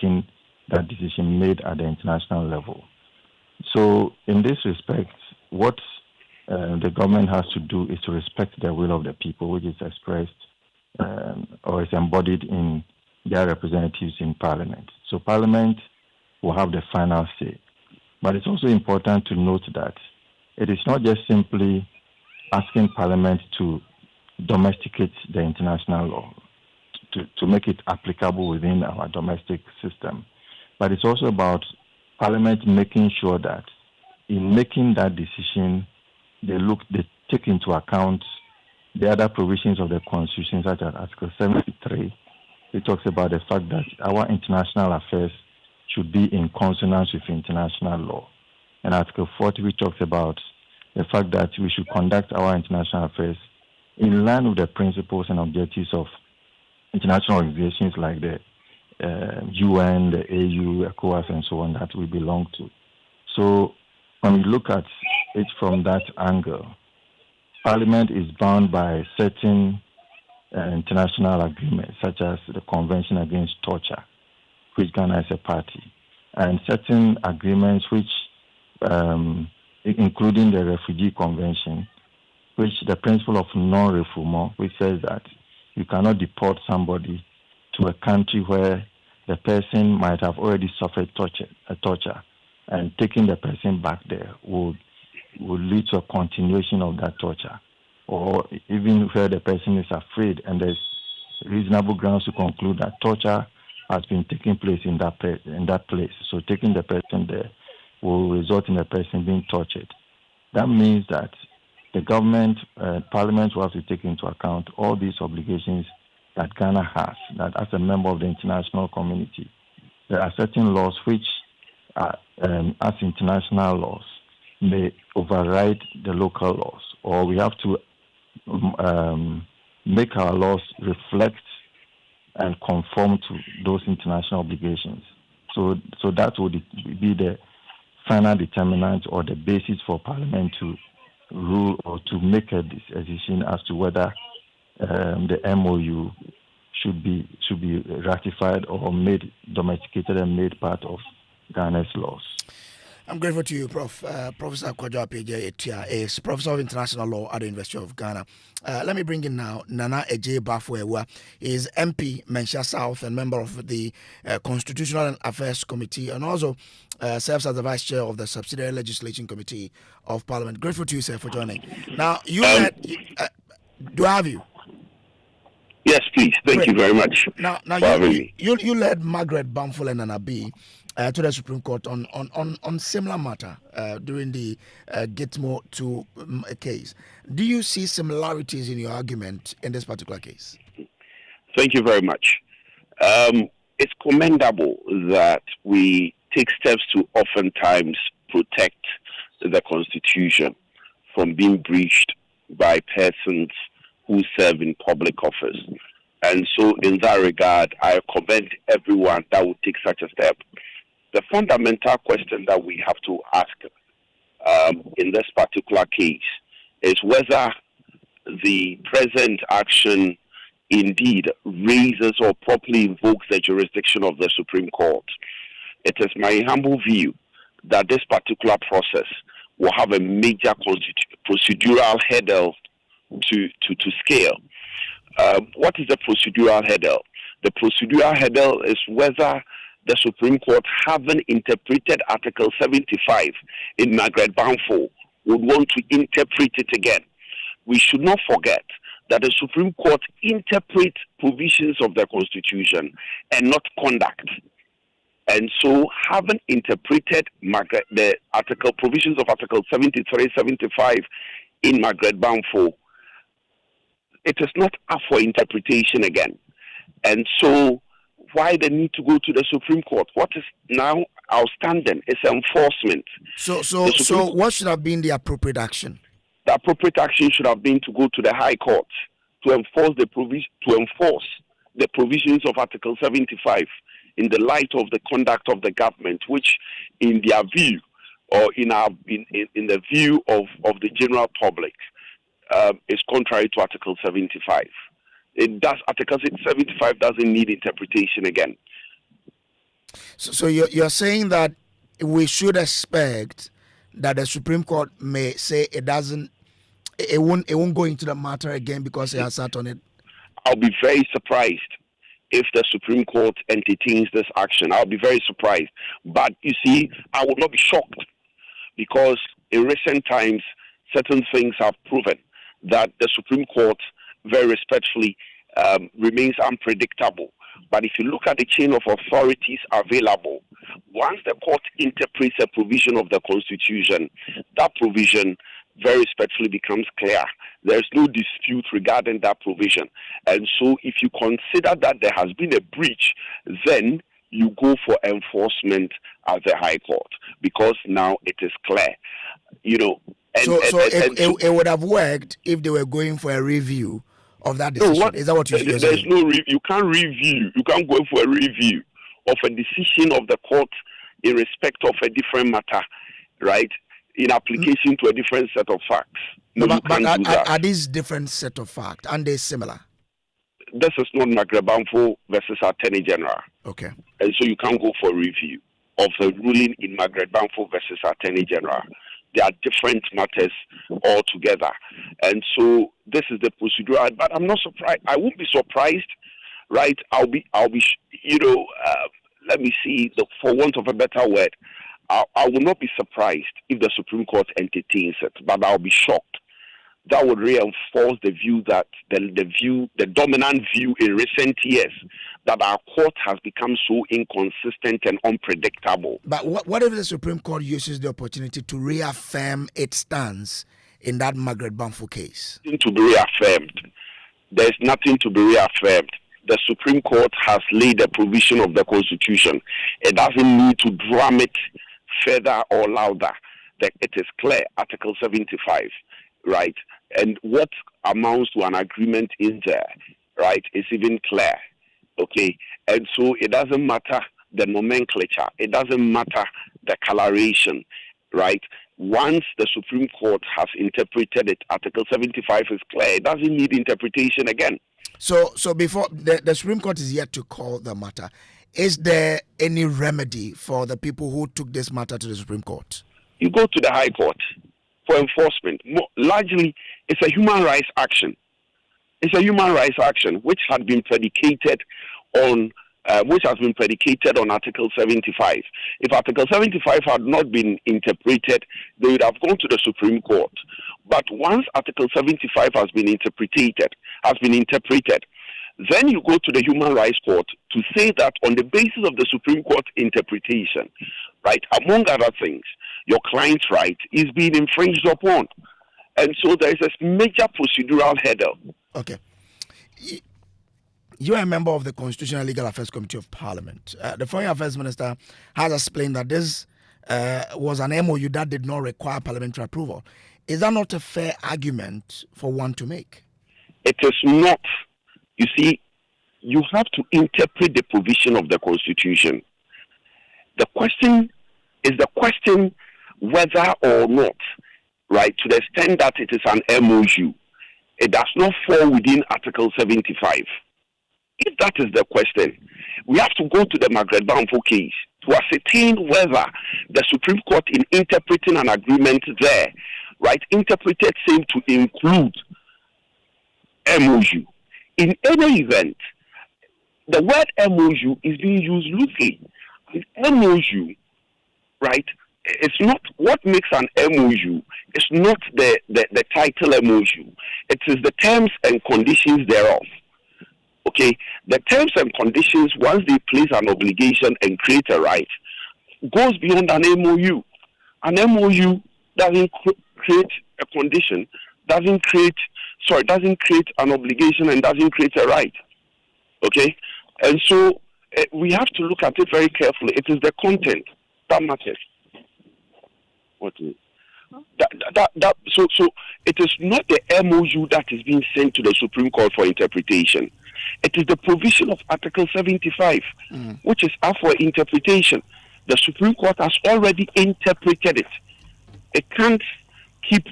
making that decision made at the international level. So in this respect, what the government has to do is to respect the will of the people, which is expressed or is embodied in their representatives in Parliament. So Parliament will have the final say. But it's also important to note that it is not just simply asking Parliament to domesticate the international law, to make it applicable within our domestic system. But it's also about Parliament making sure that in making that decision, they take into account the other provisions of the Constitution, such as Article 73. It talks about the fact that our international affairs should be in consonance with international law. And Article 40, which talks about the fact that we should conduct our international affairs in line with the principles and objectives of international organizations like the UN, the AU, ECOWAS, and so on that we belong to. So when we look at it from that angle, Parliament is bound by certain international agreements, such as the Convention Against Torture, which Ghana is a party, and certain agreements which, including the Refugee Convention, which the principle of non-refoulement, which says that you cannot deport somebody to a country where the person might have already suffered torture, and taking the person back there would lead to a continuation of that torture, or even where the person is afraid and there's reasonable grounds to conclude that torture has been taking place in that place. So taking the person there will result in the person being tortured. That means that the government, Parliament will have to take into account all these obligations that Ghana has, that as a member of the international community, there are certain laws which, as international laws, may override the local laws, or we have to make our laws reflect and conform to those international obligations. So that would be the final determinant or the basis for Parliament to rule or to make a decision as to whether the MOU should be ratified or made domesticated and made part of Ghana's laws. I'm grateful to you, Prof. Professor Kojo Appiah is Professor of International Law at the University of Ghana. Let me bring in now Nana Eje Bafwewa. He is MP, Mensah South, and member of the Constitutional Affairs Committee, and also serves as the Vice Chair of the Subsidiary Legislation Committee of Parliament. Grateful to you, sir, for joining. Now, do I have you? Yes, please. Thank you very mumuch. Now you led Margaret Bamford and Nana B to the Supreme Court on similar matter during the Gitmo 2 case. Do you see similarities in your argument in this particular case? Thank you very much. It's commendable that we take steps to oftentimes protect the Constitution from being breached by persons who serve in public office. And so in that regard, I commend everyone that would take such a step. The fundamental question that we have to ask in this particular case is whether the present action indeed raises or properly invokes the jurisdiction of the Supreme Court. It is my humble view that this particular process will have a major procedural hurdle to scale. What is the procedural hurdle? The procedural hurdle is whether the Supreme Court, having interpreted Article 75 in Margaret Bamford, would want to interpret it again. We should not forget that the Supreme Court interprets provisions of the Constitution and not conduct. And so, having interpreted the provisions of Article 73, 75 in Margaret Bamford, it is not up for interpretation again. And so, why the need to go to the Supreme Court? What is now outstanding is enforcement. So what should have been the appropriate action? The appropriate action should have been to go to the High Court to enforce the provisions of Article 75 in the light of the conduct of the government, which, in their view, or in the view of the general public, is contrary to Article 75. Article 75 doesn't need interpretation again. So you're saying that we should expect that the Supreme Court may say it won't go into the matter again because it has sat on it? I'll be very surprised if the Supreme Court entertains this action. I'll be very surprised. But you see, I would not be shocked because in recent times, certain things have proven that the Supreme Court, very respectfully, remains unpredictable. But if you look at the chain of authorities available, once the court interprets a provision of the Constitution, that provision very respectfully becomes clear. There's no dispute regarding that provision. And so if you consider that there has been a breach, then you go for enforcement at the High Court because now it is clear. It would have worked if they were going for a review of that decision. No, is that what you're saying? There's no review. You can't review. You can't go for a review of a decision of the court in respect of a different matter, right? In application to a different set of facts. No, but are these different set of facts? And they similar? This is not Magrebamfo versus Attorney General. Okay. And so you can't go for a review of the ruling in Magrebamfo versus Attorney General. They are different matters altogether. And so this is the procedural, but I'm not surprised. I won't be surprised, right? I'll be, let me see, for want of a better word, I will not be surprised if the Supreme Court entertains it, but I'll be shocked. That would reinforce the view that the dominant view in recent years that our court has become so inconsistent and unpredictable. But what if the Supreme Court uses the opportunity to reaffirm its stance in that Magrebamfo case? To be reaffirmed. There's nothing to be reaffirmed. The Supreme Court has laid a provision of the Constitution. It doesn't need to drum it further or louder. That it is clear, Article 75, right? And what amounts to an agreement in there, right, is even clear, okay? And so it doesn't matter the nomenclature. It doesn't matter the coloration, right? Once the Supreme Court has interpreted it, Article 75 is clear. It doesn't need interpretation again. So before the Supreme Court is yet to call the matter, is there any remedy for the people who took this matter to the Supreme Court? You go to the High Court for enforcement. Largely, it's a human rights action. It's a human rights action which had been predicated on Article 75. If Article 75 had not been interpreted, they would have gone to the Supreme Court. But once Article 75 has been interpreted, then you go to the Human Rights Court to say that on the basis of the Supreme Court interpretation, right, among other things, your client's right is being infringed upon. And so there is a major procedural hurdle. Okay. You are a member of the Constitutional and Legal Affairs Committee of Parliament. The Foreign Affairs Minister has explained that this was an MOU that did not require parliamentary approval. Is that not a fair argument for one to make? It is not. You see, you have to interpret the provision of the Constitution. The question is whether or not, right, to the extent that it is an MOU, it does not fall within Article 75. If that is the question, we have to go to the Magrebamfo case to ascertain whether the Supreme Court, in interpreting an agreement there, right, interpreted same to include MOU. In any event, the word MOU is being used loosely. An MOU, right, it's not what makes an MOU. It's not the title MOU. It is the terms and conditions thereof. Okay, the terms and conditions, once they place an obligation and create a right, goes beyond an MOU. An MOU doesn't create a condition, doesn't create an obligation, and doesn't create a right. Okay, and so we have to look at it very carefully. It is the content that matters. What is it? So it is not the MOU that is being sent to the Supreme Court for interpretation. It is the provision of Article 75, which is up for interpretation. The Supreme Court has already interpreted it. It can't keep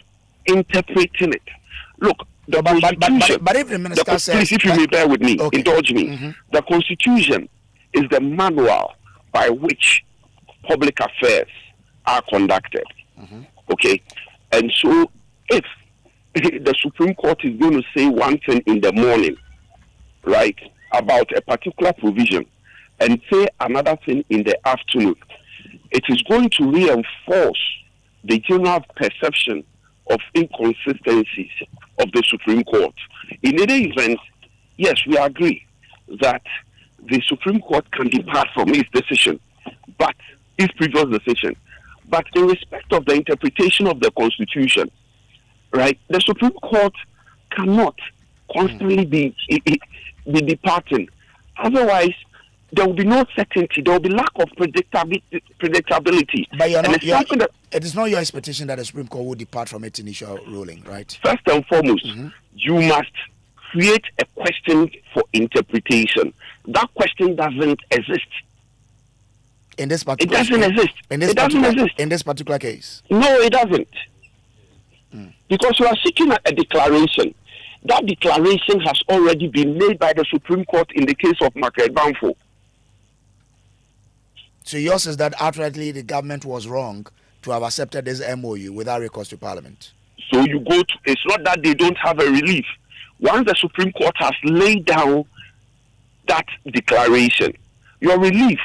interpreting it. Look, the Constitution. But if the minister says, please, if you may bear with me, indulge me. The Constitution is the manual by which public affairs are conducted. Okay? And so if the Supreme Court is going to say one thing in the morning, right, about a particular provision, and say another thing in the afternoon, it is going to reinforce the general perception of inconsistencies of the Supreme Court. In any event, yes, we agree that the Supreme Court can depart from its decision, but its previous decision. But in respect of the interpretation of the Constitution, right, the Supreme Court cannot constantly be departing. Otherwise, there will be no certainty. There will be lack of predictability. But it is not your expectation that the Supreme Court will depart from its initial ruling, right? First and foremost, you must create a question for interpretation. That question doesn't exist. In this particular it doesn't exist. It doesn't exist. In this particular case? No, it doesn't. Because you are seeking a declaration. That declaration has already been made by the Supreme Court in the case of Margaret Banfo. So yours is that outrightly the government was wrong to have accepted this MOU without recourse to Parliament. So you go to, it's not that they don't have a relief. Once the Supreme Court has laid down that declaration, your relief,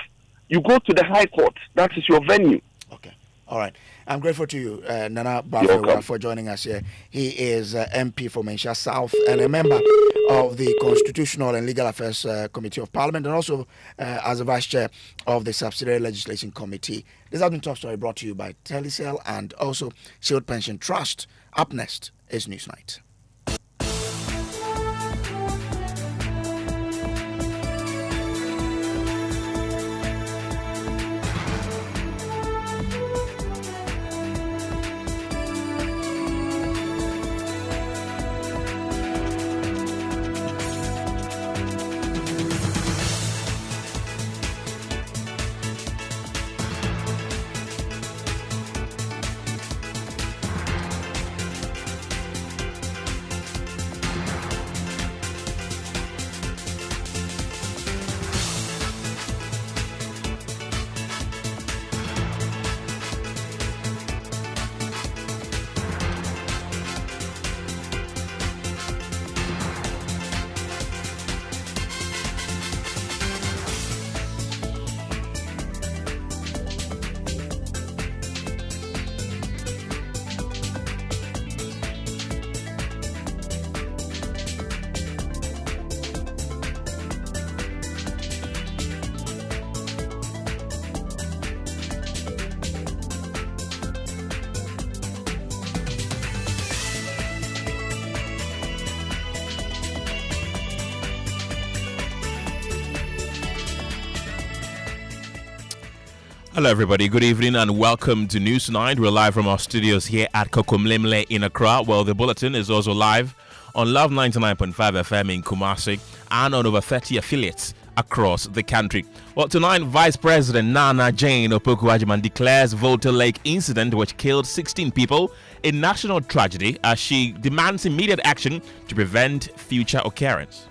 you go to the High Court. That is your venue. Okay. All right. I'm grateful to you, Nana Bafewa, for joining us here. He is MP for Mensha South and a member of the Constitutional and Legal Affairs Committee of Parliament, and also as a Vice Chair of the Subsidiary Legislation Committee. This has been Top Story, brought to you by Telecel and also Shield Pension Trust. Up next is Newsnight. Hello everybody, good evening and welcome to Newsnight. We're live from our studios here at Kokomlemle in Accra. Well, the bulletin is also live on Love 99.5 FM in Kumasi and on over 30 affiliates across the country. Well, tonight, Vice President Nana Jane Opoku-Agyeman declares Volta Lake incident which killed 16 people a national tragedy as she demands immediate action to prevent future occurrence.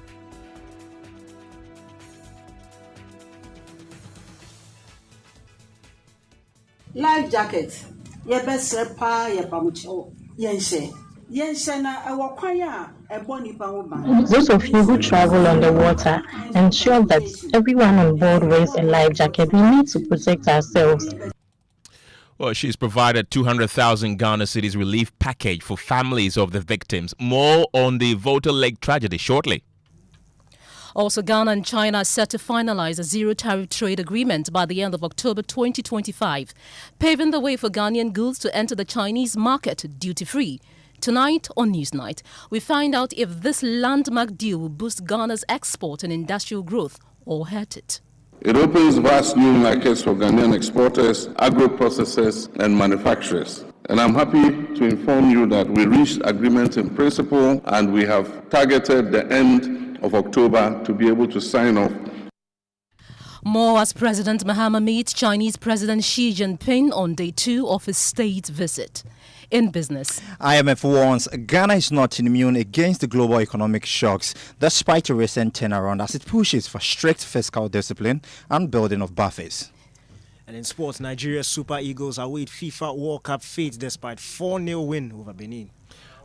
Life jacket. Ye best pa ye pamucho. Yense. Yense na ewo kwanya ebo nipa wo ban. Those of you who travel on the water, ensure that everyone on board wears a life jacket. We need to protect ourselves. Well, she's provided 200,000 Ghana cedis relief package for families of the victims. More on the Volta Lake tragedy shortly. Also, Ghana and China are set to finalize a zero-tariff trade agreement by the end of October 2025, paving the way for Ghanaian goods to enter the Chinese market duty-free. Tonight on Newsnight, we find out if this landmark deal will boost Ghana's export and industrial growth or hurt it. It opens vast new markets for Ghanaian exporters, agro-processors and manufacturers. And I'm happy to inform you that we reached agreement in principle and we have targeted the end of October to be able to sign off. More as President Mahama meets Chinese President Xi Jinping on day 2 of his state visit. In business, IMF warns Ghana is not immune against the global economic shocks, despite a recent turnaround as it pushes for strict fiscal discipline and building of buffers. And in sports, Nigeria's Super Eagles await FIFA World Cup fate despite 4-0 win over Benin.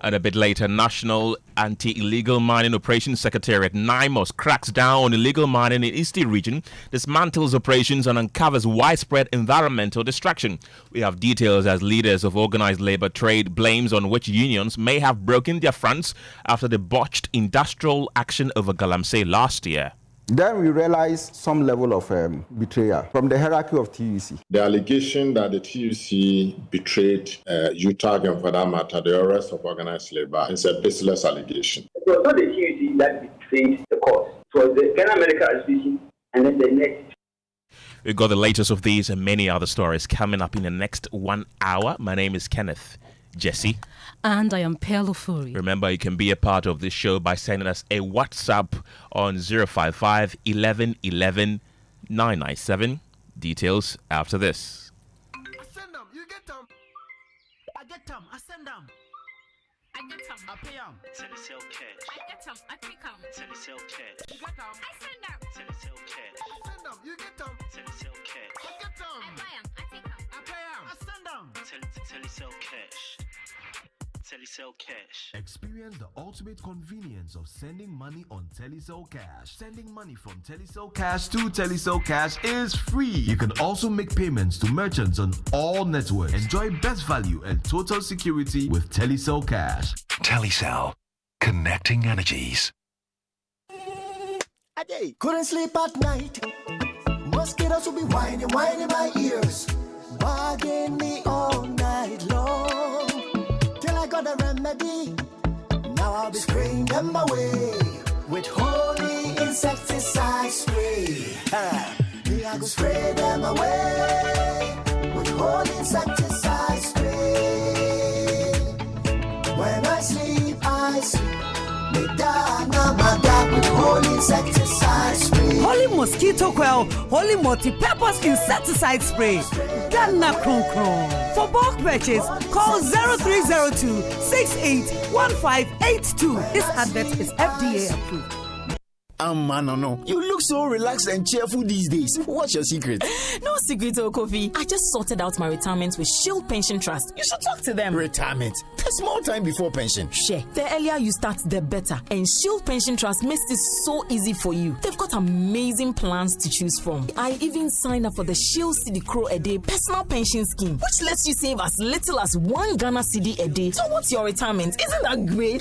And a bit later, National Anti-Illegal Mining Operations Secretariat NIMOS cracks down on illegal mining in Eastern region, dismantles operations and uncovers widespread environmental destruction. We have details as leaders of organized labor trade blames on which unions may have broken their fronts after the botched industrial action over Galamsey last year. Then we realized some level of betrayal from the hierarchy of TUC. The allegation that the TUC betrayed UTAG and for that matter, the rest of organized labor is a baseless allegation. It was not the TUC that betrayed the cause. It was the Ghana Medical Association and then the next. We've got the latest of these and many other stories coming up in the next 1 hour. My name is Kenneth. Gyasi. And I am Ofori. Remember, you can be a part of this show by sending us a WhatsApp on 055 11 11 997. Details after this. I send them, you get them. I get them, I send them. I get them, I pay them. Telesale cash. I get them, I pick them. Telesale cash. You get them. I send them. Telesale cash. I send them, you get them. Telesale cash. I get them. I buy them, I take them. I pay them. I send them. Telesale cash. Telecel Cash. Experience the ultimate convenience of sending money on Telecel Cash. Sending money from Telecel Cash to Telecel Cash is free. You can also make payments to merchants on all networks. Enjoy best value and total security with Telecel Cash. Telecel, connecting energies. Ade, couldn't sleep at night. Mosquitoes will be whining in my ears, bugging me all night long. I got a remedy. Now I'll be spraying them away with holy insecticide spray. Me I go spray them away with holy insecticide spray. When I sleep, me down my dog with holy insecticide spray. Holy mosquito coil, holy multi-purpose insecticide spray. Ghana Kron Kron. For bulk purchase, call 0302 681582. This advert is FDA approved. No. You look so relaxed and cheerful these days. What's your secret? No secret, Kofi. I just sorted out my retirement with Shield Pension Trust. You should talk to them. Retirement? There's more time before pension. Share. The earlier you start, the better. And Shield Pension Trust makes this so easy for you. They've got amazing plans to choose from. I even signed up for the Shield Cedi Crow a day personal pension scheme, which lets you save as little as 1 Ghana Cedi a day towards your retirement. Isn't that great?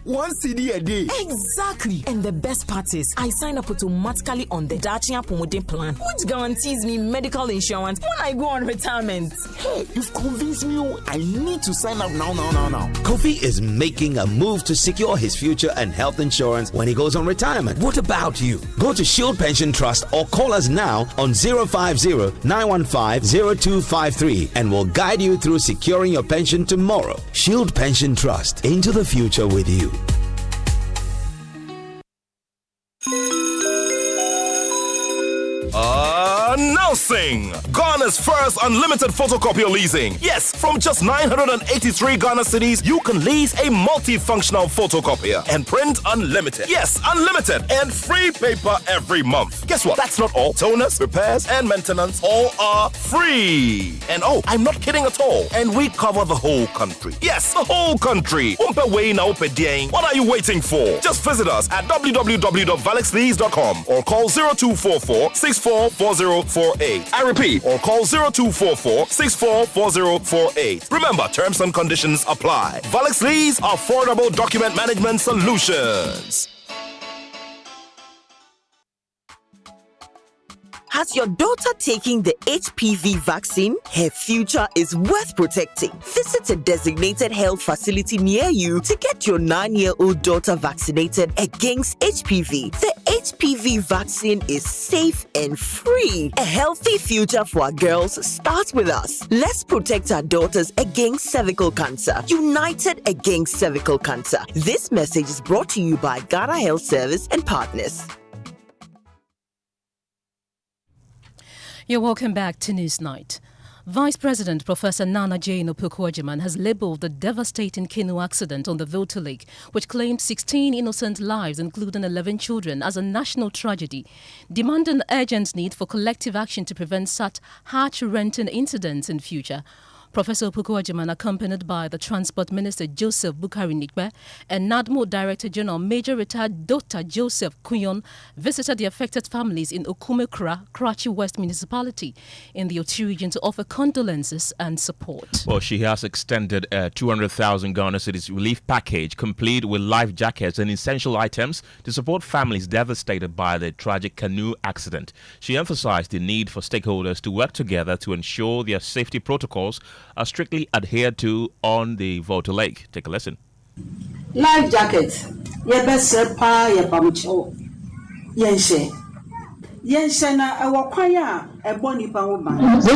1 Cedi a day. Exactly. And the best part is, I sign up automatically on the Dachia Promoting Plan, which guarantees me medical insurance when I go on retirement. Hey, you've convinced me. I need to sign up now. Kofi is making a move to secure his future and health insurance when he goes on retirement. What about you? Go to Shield Pension Trust or call us now on 050-915-0253 and we'll guide you through securing your pension tomorrow. Shield Pension Trust, into the future with you. Announcing Ghana's first unlimited photocopier leasing. Yes, from just 983 Ghana cedis, you can lease a multifunctional photocopier and print unlimited. Yes, unlimited and free paper every month. Guess what? That's not all. Toners, repairs, and maintenance all are free. And oh, I'm not kidding at all. And we cover the whole country. Yes, the whole country. What are you waiting for? Just visit us at www.valexlease.com or call 0244 644048. I repeat, or call 0244 644048. Remember, terms and conditions apply. Valix Lease, affordable document management solutions. Has your daughter taking the HPV vaccine? Her future is worth protecting. Visit a designated health facility near you to get your 9-year-old daughter vaccinated against HPV. The HPV vaccine is safe and free. A healthy future for our girls starts with us. Let's protect our daughters against cervical cancer. United against cervical cancer. This message is brought to you by Ghana Health Service and partners. You're welcome back to Newsnight. Vice President Professor Nana Jane Opoku-Agyeman has labelled the devastating canoe accident on the Volta Lake, which claimed 16 innocent lives, including 11 children, as a national tragedy, demanding urgent need for collective action to prevent such heart-wrenching incidents in future. Professor Opoku-Agyeman, accompanied by the Transport Minister Joseph Bukari Nikbe and NADMO Director General Major Retired Dr. Joseph Kunyon, visited the affected families in Okumekura, Karachi West Municipality in the Oti region to offer condolences and support. Well, she has extended a 200,000 Ghana cedis relief package complete with life jackets and essential items to support families devastated by the tragic canoe accident. She emphasized the need for stakeholders to work together to ensure their safety protocols are strictly adhered to on the Volta Lake. Take a listen. Life jackets. Those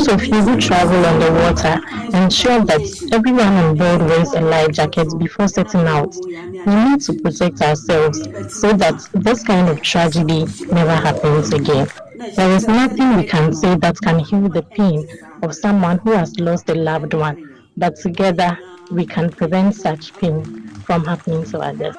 of you who travel on the water, ensure that everyone on board wears a life jacket before setting out. We need to protect ourselves so that this kind of tragedy never happens again. There is nothing we can say that can heal the pain of someone who has lost a loved one, but together we can prevent such pain from happening to others.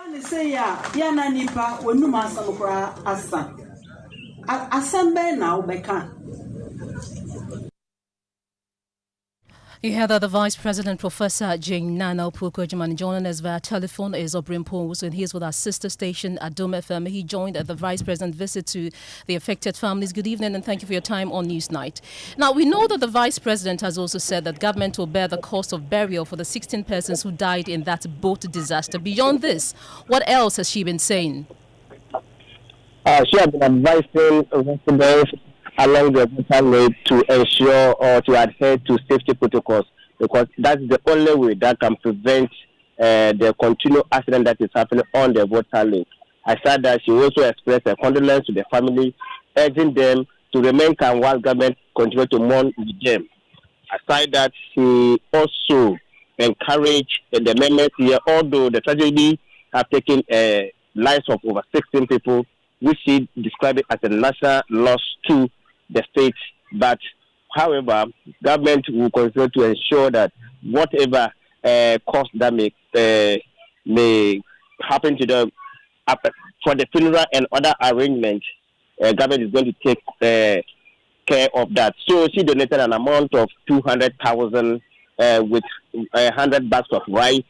You hear that the Vice President, Professor Jane Nana Opoku-Agyeman, joining us via telephone is Obrin Pons, and he's with our sister station at Dome FM. He joined the Vice President visit to the affected families. Good evening, and thank you for your time on Newsnight. Now, we know that the Vice President has also said that government will bear the cost of burial for the 16 persons who died in that boat disaster. Beyond this, what else has she been saying? She has been advising residents along the water lake to ensure or to adhere to safety protocols, because that's the only way that can prevent the continual accident that is happening on the water lake. Aside that, she also expressed her condolence to the family, urging them to remain calm while government continue to mourn with them. Aside that, she also encouraged the members here, although the tragedy have taken lives of over 16 people, which she described it as a national loss to the state, but however, government will continue to ensure that whatever cost that may happen to them for the funeral and other arrangements, government is going to take care of that. So she donated an amount of 200,000 with 100 bags of rice,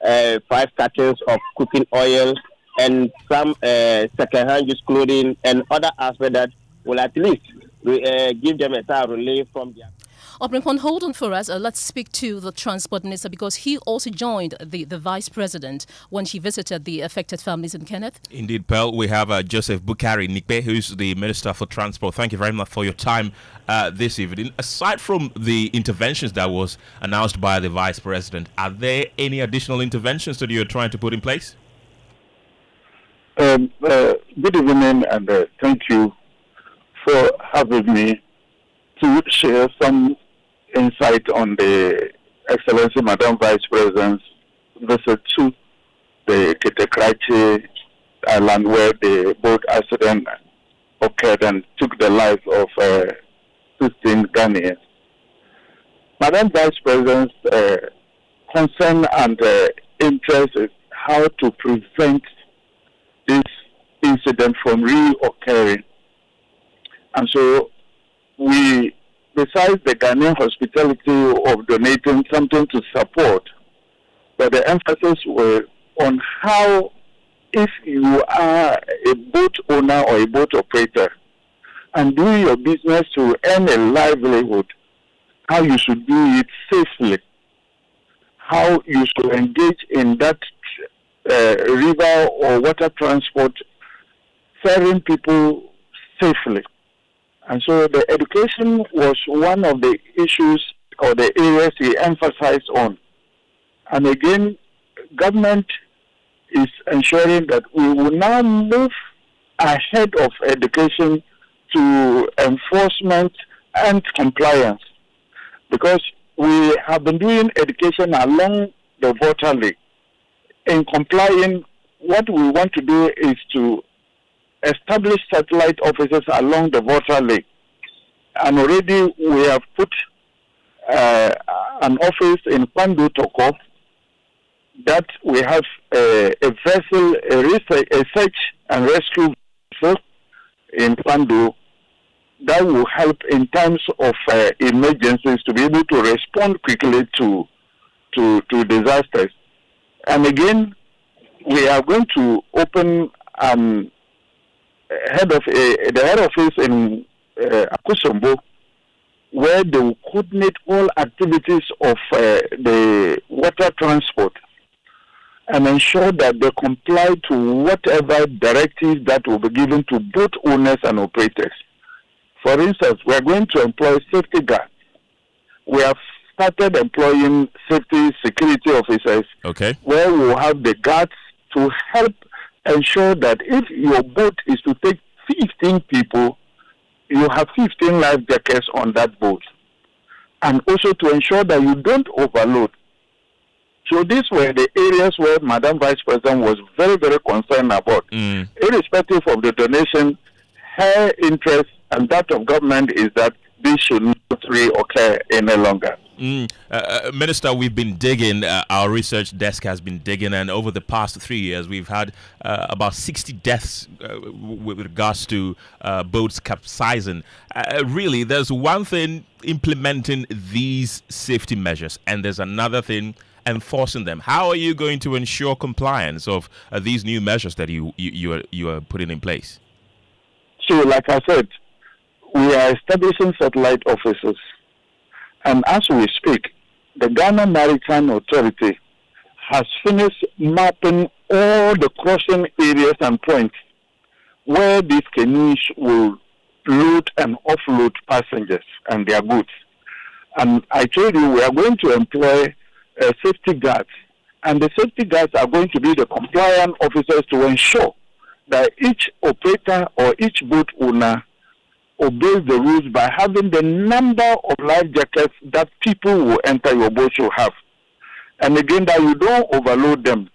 5 cartons of cooking oil, and some second-hand used clothing and other aspects that will at least give them a time relief from their... Obrinpon, hold on for us. Let's speak to the Transport Minister, because he also joined the Vice President when she visited the affected families in Kenneth. Indeed, Pearl. We have Joseph Bukari Nikbe, who's the Minister for Transport. Thank you very much for your time this evening. Aside from the interventions that was announced by the Vice President, are there any additional interventions that you're trying to put in place? Good evening, and thank you for having me to share some insight on the Excellency Madam Vice President's visit to the Karachi island where the boat accident occurred and took the life of 16 Ghanaians. Madam Vice President's concern and interest is how to prevent this incident from reoccurring. And so we, besides the Ghanaian hospitality of donating something to support, but the emphasis was on how, if you are a boat owner or a boat operator and doing your business to earn a livelihood, how you should do it safely, how you should engage in that river or water transport, ferrying people safely. And so the education was one of the issues or the areas he emphasized on. And again, government is ensuring that we will now move ahead of education to enforcement and compliance, because we have been doing education along the water lake. In complying, what we want to do is to establish satellite offices along the water lake. And already we have put an office in Kwandu Toko, that we have a vessel, a search and rescue vessel in Kwandu that will help in times of emergencies to be able to respond quickly to disasters. And again, we are going to open the head office in Akusombo, where they will coordinate all activities of the water transport and ensure that they comply to whatever directives that will be given to both owners and operators. For instance, we are going to employ safety guards. We have started employing safety security officers, where we will have the guards to help ensure that if your boat is to take 15 people, you have 15 life jackets on that boat. And also to ensure that you don't overload. So these were the areas where Madam Vice President was very, very concerned about. Irrespective of the donation, her interest and that of government is that this should not reoccur any longer. Minister, we've been digging, our research desk has been digging, and over the past 3 years we've had about 60 deaths with regards to boats capsizing. Really, there's one thing implementing these safety measures, and there's another thing enforcing them. How are you going to ensure compliance of these new measures that you are putting in place? So, like I said, we are establishing satellite offices. And as we speak, the Ghana Maritime Authority has finished mapping all the crossing areas and points where these canoes will load and offload passengers and their goods. And I told you we are going to employ safety guards. And the safety guards are going to be the compliant officers to ensure that each operator or each boat owner obeys the rules by having the number of life jackets that people who enter your boat should have. And again, that you don't overload them.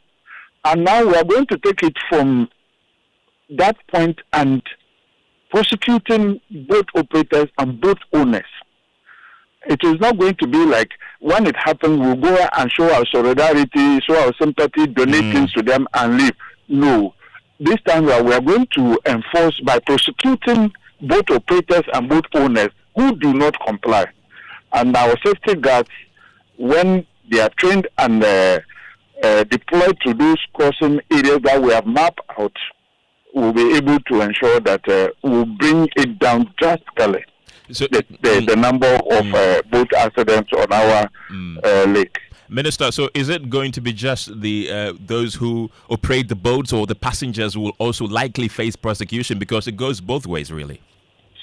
And now we are going to take it from that point and prosecuting boat operators and boat owners. It is not going to be like when it happens, we'll go and show our solidarity, show our sympathy, donate things to them and leave. No. This time we are going to enforce by prosecuting boat operators and boat owners who do not comply. And our safety guards, when they are trained and deployed to those crossing areas that we have mapped out, will be able to ensure that we'll bring it down drastically. So, the number of boat accidents on our lake. Minister, so is it going to be just the those who operate the boats, or the passengers will also likely face prosecution, because it goes both ways, really?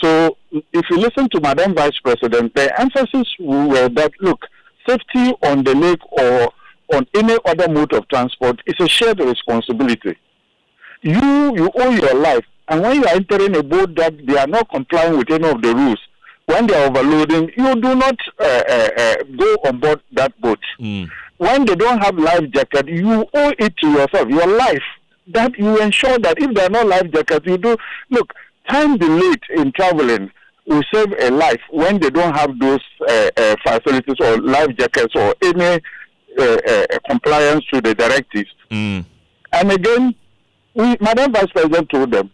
So if you listen to Madam Vice President, the emphasis were that, look, safety on the lake or on any other mode of transport is a shared responsibility. You owe your life, and when you are entering a boat that they are not complying with any of the rules, when they are overloading, you do not go on board that boat. When they don't have life jacket, you owe it to yourself, your life, that you ensure that if there are no life jackets, you do. Look, time delayed in traveling will save a life when they don't have those facilities or life jackets or any compliance to the directives. And again, Madam Vice President told them,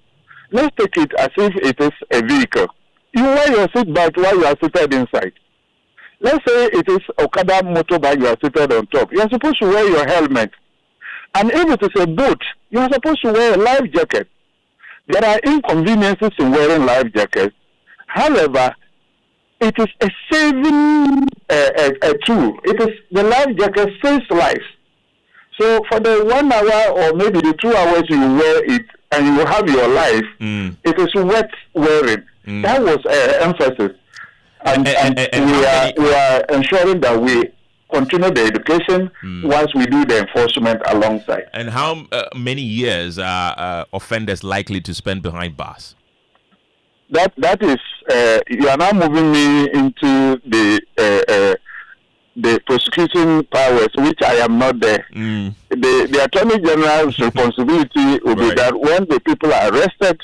let's take it as if it is a vehicle. You wear your seatbelt while you are seated inside. Let's say it is Okada motorbike, you are seated on top. You are supposed to wear your helmet. And if it is a boat, you are supposed to wear a life jacket. There are inconveniences in wearing life jackets. However, it is a saving a tool. It is the life jacket saves lives. So for the 1 hour or maybe the 2 hours you wear it and you have your life, it is worth wearing. That was emphasis. And we are ensuring that we continue the education once we do the enforcement alongside. And how many years are offenders likely to spend behind bars? That is, you are now moving me into the prosecuting powers, which I am not there. The Attorney General's responsibility will be that when the people are arrested,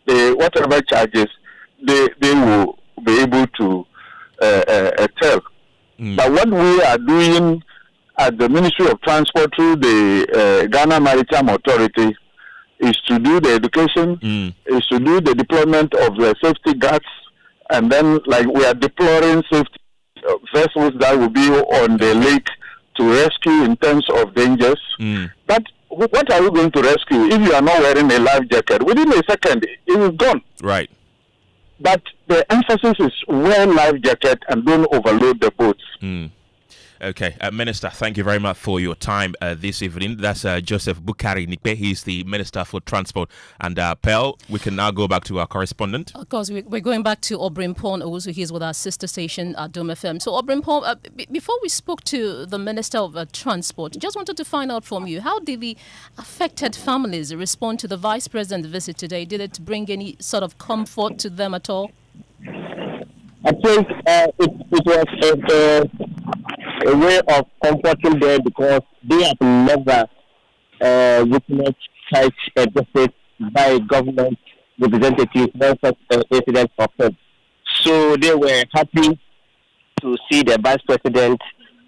whatever charges, they will be able to tell But what we are doing at the Ministry of Transport through the Ghana Maritime Authority is to do the education, is to do the deployment of the safety guards, and then like we are deploying safety vessels that will be on the lake to rescue in terms of dangers. But what are we going to rescue if you are not wearing a life jacket? Within a second, it is gone. Right. But the emphasis is wear life jacket and don't overload the boats. Okay, Minister, thank you very much for your time this evening. That's Joseph Bukari Nikpe. He's the Minister for Transport and Pearl. We can now go back to our correspondent. Of course, we're going back to Obrimpon, also he's with our sister station at Dome FM. So Obrimpon, before we spoke to the Minister of Transport, just wanted to find out from you, how did the affected families respond to the Vice President's visit today? Did it bring any sort of comfort to them at all? I think it was a way of comforting them because they have never witnessed such a visit by government representatives when such incidents occurred. So they were happy to see the Vice President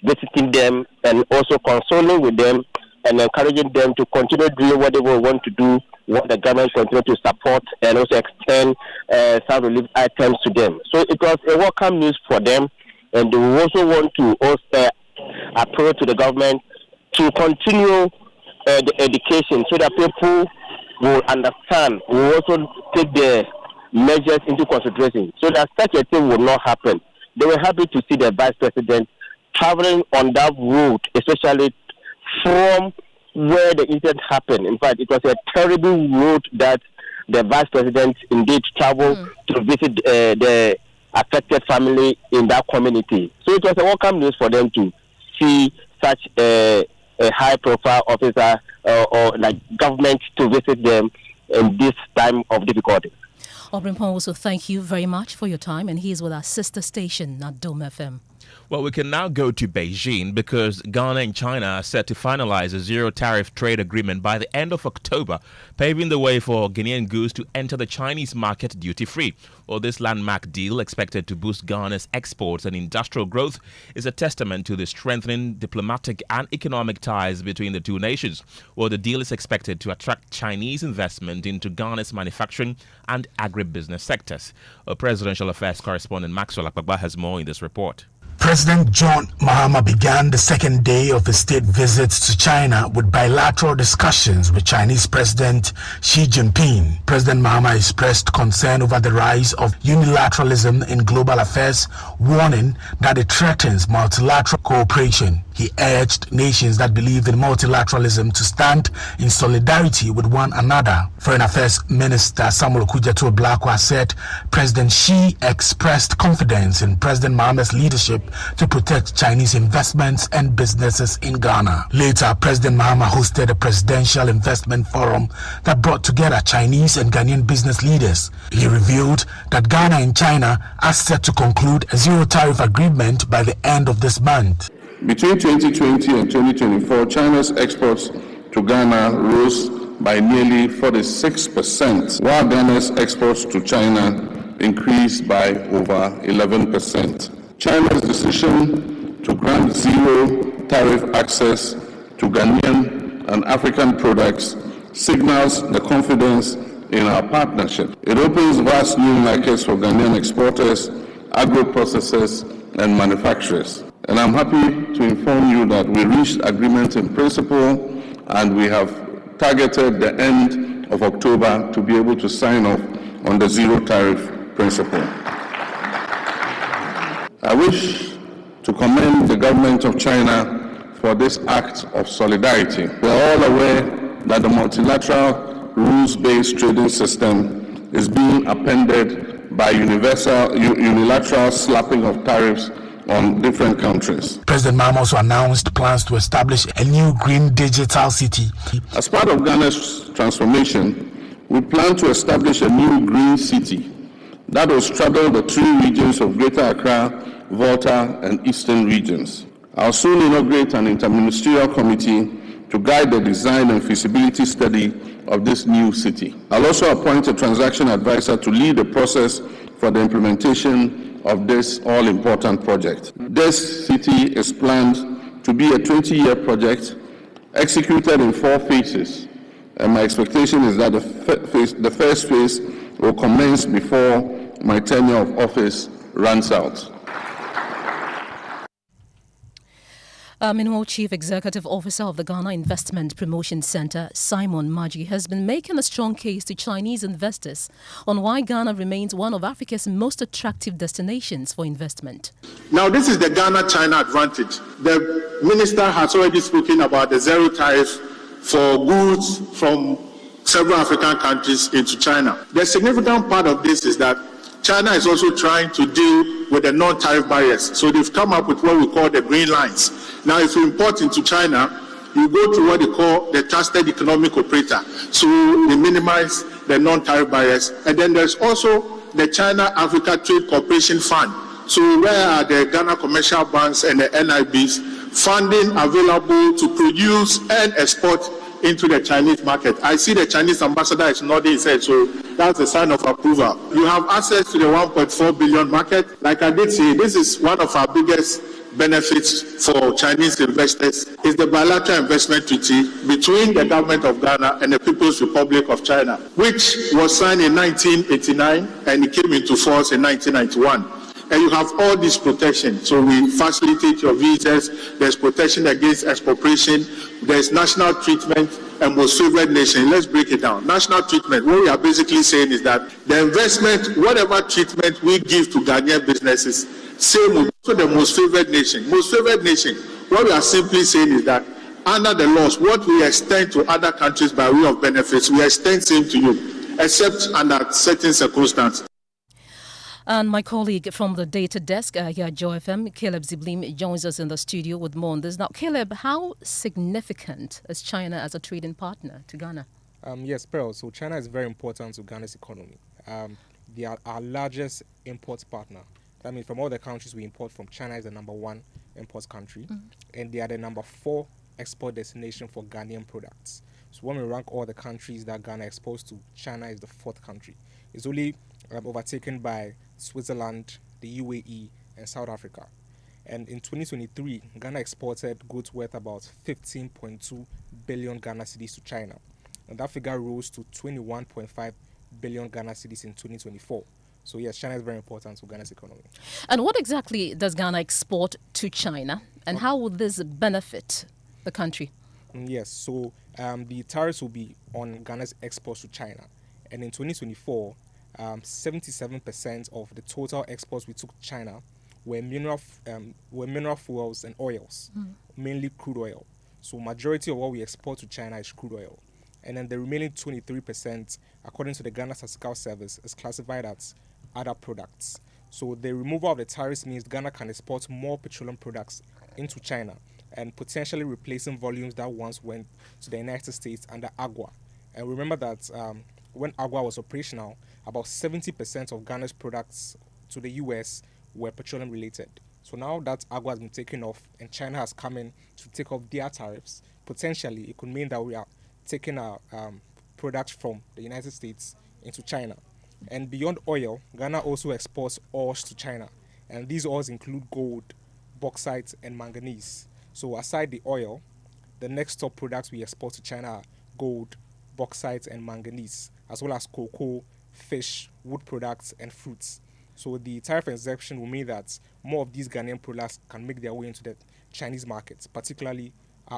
visiting them and also consoling with them and encouraging them to continue doing what they want to do, what the government continue to support and also extend some relief items to them. So it was a welcome news for them. And we also want to also appeal to the government to continue the education so that people will understand, will also take the measures into consideration so that such a thing will not happen. They were happy to see the Vice President traveling on that road, especially from where the incident happened. In fact, it was a terrible road that the Vice President indeed traveled to visit the affected family in that community. So it was a welcome news for them to see such a high-profile officer or like government to visit them in this time of difficulty. Obrimpon, also thank you very much for your time, and he is with our sister station at Dome FM. Well, we can now go to Beijing because Ghana and China are set to finalize a zero-tariff trade agreement by the end of October, paving the way for Ghanaian goods to enter the Chinese market duty-free. Well, this landmark deal, expected to boost Ghana's exports and industrial growth, is a testament to the strengthening diplomatic and economic ties between the two nations. Well, the deal is expected to attract Chinese investment into Ghana's manufacturing and agribusiness sectors. Our presidential affairs correspondent Maxwell Akpagba has more in this report. President John Mahama began the second day of his state visits to China with bilateral discussions with Chinese President Xi Jinping. President Mahama expressed concern over the rise of unilateralism in global affairs, warning that it threatens multilateral cooperation. He urged nations that believe in multilateralism to stand in solidarity with one another. Foreign Affairs Minister Samuel Okudzeto-Blakwa said President Xi expressed confidence in President Mahama's leadership to protect Chinese investments and businesses in Ghana. Later, President Mahama hosted a presidential investment forum that brought together Chinese and Ghanaian business leaders. He revealed that Ghana and China are set to conclude a zero-tariff agreement by the end of this month. Between 2020 and 2024, China's exports to Ghana rose by nearly 46%, while Ghana's exports to China increased by over 11%. China's decision to grant zero-tariff access to Ghanaian and African products signals the confidence in our partnership. It opens vast new markets for Ghanaian exporters, agro-processors, and manufacturers. And I'm happy to inform you that we reached agreement in principle and we have targeted the end of October to be able to sign off on the zero-tariff principle. I wish to commend the government of China for this act of solidarity. We are all aware that the multilateral rules-based trading system is being upended by unilateral slapping of tariffs on different countries. President Mahama also announced plans to establish a new green digital city. As part of Ghana's transformation, we plan to establish a new green city that will straddle the three regions of Greater Accra, Volta, and Eastern regions. I'll soon inaugurate an interministerial committee to guide the design and feasibility study of this new city. I'll also appoint a transaction advisor to lead the process for the implementation of this all-important project. This city is planned to be a 20-year project executed in 4 phases, and my expectation is that the first phase will commence before my tenure of office runs out. Meanwhile, Chief Executive Officer of the Ghana Investment Promotion Center, Simon Maji, has been making a strong case to Chinese investors on why Ghana remains one of Africa's most attractive destinations for investment. Now, this is the Ghana-China advantage. The minister has already spoken about the zero tariff for goods from several African countries into China. The significant part of this is that China is also trying to deal with the non-tariff barriers. So they've come up with what we call the green lines. Now, if you import into China, you go to what they call the trusted economic operator. So they minimize the non-tariff barriers. And then there's also the China-Africa Trade Cooperation Fund. So where are the Ghana commercial banks and the NIBs funding available to produce and export into the Chinese market? I see the Chinese ambassador is nodding his head, so that's a sign of approval. You have access to the 1.4 billion market. Like I did say, this is one of our biggest benefits for Chinese investors is the bilateral investment treaty between the government of Ghana and the People's Republic of China, which was signed in 1989 and it came into force in 1991. And you have all this protection. So we facilitate your visas. There's protection against expropriation. There's national treatment and most favored nation. Let's break it down. National treatment, what we are basically saying is that the investment, whatever treatment we give to Ghanaian businesses, same with the most favored nation. Most favored nation, what we are simply saying is that under the laws, what we extend to other countries by way of benefits, we extend same to you, except under certain circumstances. And my colleague from the data desk here at Joy FM, Caleb Ziblim, joins us in the studio with more on this. Now, Caleb, how significant is China as a trading partner to Ghana? Yes, Pearl. So China is very important to Ghana's economy. They are our largest import partner. That means from all the countries we import from, China is the #1 import country. And they are the #4 export destination for Ghanaian products. So when we rank all the countries that Ghana exports to, China is the 4th country. It's only overtaken by Switzerland, the UAE, and South Africa. And in 2023, Ghana exported goods worth about 15.2 billion Ghana cedis to China. And that figure rose to 21.5 billion Ghana cedis in 2024. So yes, China is very important to Ghana's economy. And what exactly does Ghana export to China? And how would this benefit the country? Yes, so the tariffs will be on Ghana's exports to China. And in 2024, 77% of the total exports we took to China were mineral fuels and oils, mainly crude oil. So majority of what we export to China is crude oil. And then the remaining 23%, according to the Ghana Statistical Service, is classified as other products. So the removal of the tariffs means Ghana can export more petroleum products into China and potentially replacing volumes that once went to the United States under AGUA. And remember that when AGUA was operational, about 70% of Ghana's products to the US were petroleum related. So now that AGUA has been taken off and China has come in to take off their tariffs, potentially it could mean that we are taking our products from the United States into China. And beyond oil, Ghana also exports ores to China. And these ores include gold, bauxite, and manganese. So aside the oil, the next top products we export to China are gold, bauxite, and manganese, as well as cocoa, fish, wood products, and fruits. So the tariff exemption will mean that more of these Ghanaian products can make their way into the Chinese markets, particularly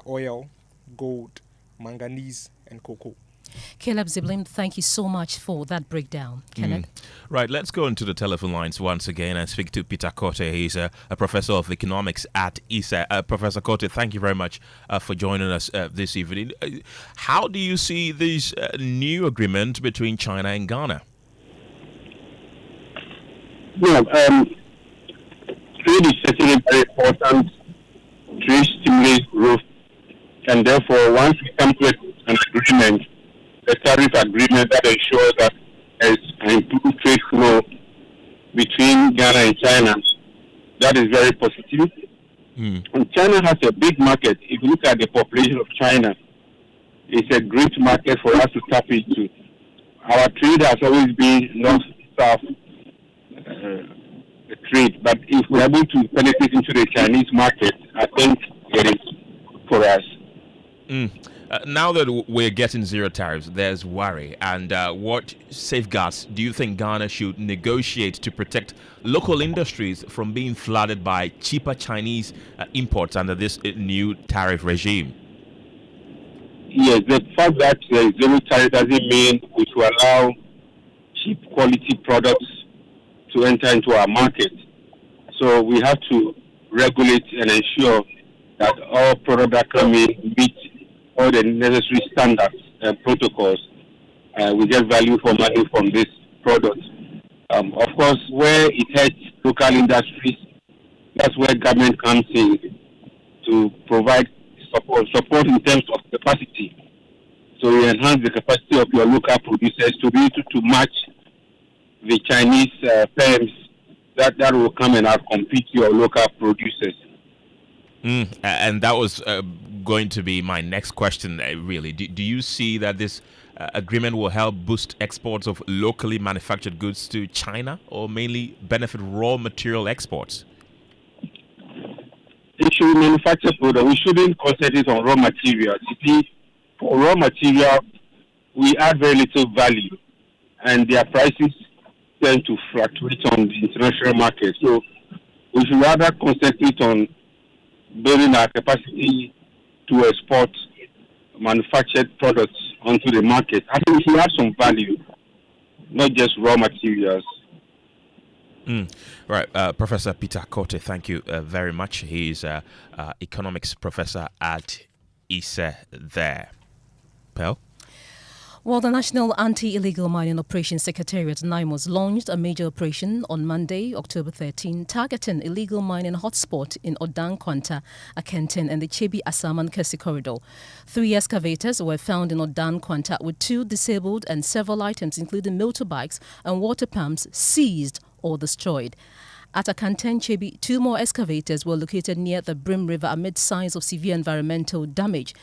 oil, gold, manganese, and cocoa. Caleb Ziblim, thank you so much for that breakdown. Kenneth? Right, let's go into the telephone lines once again and speak to Peter Kojo. He's a professor of economics at ISA. Professor Kojo, thank you very much for joining us this evening. How do you see this new agreement between China and Ghana? Yeah, trade is certainly very important. Trade stimulates growth, and therefore, once we come to an agreement, the tariff agreement that ensures that there is an improved trade flow between Ghana and China, that is very positive. And China has a big market. If you look at the population of China, it's a great market for us to tap into. Our trade has always been north-south. The trade. But if we're able to penetrate into the Chinese market, I think it is for us. Now that we're getting zero tariffs, there's worry. And what safeguards do you think Ghana should negotiate to protect local industries from being flooded by cheaper Chinese imports under this new tariff regime? Yes, the fact that there is zero tariff doesn't mean we should allow cheap quality products to enter into our market. So we have to regulate and ensure that all products that come in meet all the necessary standards and protocols. We get value for money from this product. Of course, where it hurts local industries, that's where government comes in to provide support in terms of capacity. So you enhance the capacity of your local producers to be able to match the Chinese firms that will come and compete your local producers. And that was going to be my next question, really. Do you see that this agreement will help boost exports of locally manufactured goods to China, or mainly benefit raw material exports? It should be manufactured product. We shouldn't concentrate on raw materials. You see, for raw material, we add very little value, and their prices tend to fluctuate on the international market. So we should rather concentrate on building our capacity to export manufactured products onto the market. I think we should have some value, not just raw materials. Right, Professor Peter Kote, thank you very much. He's economics professor at ISE there. Pearl? Well, the National Anti-Illegal Mining Operations Secretariat, NIMOS, launched a major operation on Monday, October 13, targeting illegal mining hotspot in Odan Kwanta, Akenten, and the Chebi Asaman Kesi corridor. 3 excavators were found in Odan Kwanta with 2 disabled and several items, including motorbikes and water pumps, seized or destroyed. At Akenten Chebi, 2 more excavators were located near the Brim River amid signs of severe environmental damage.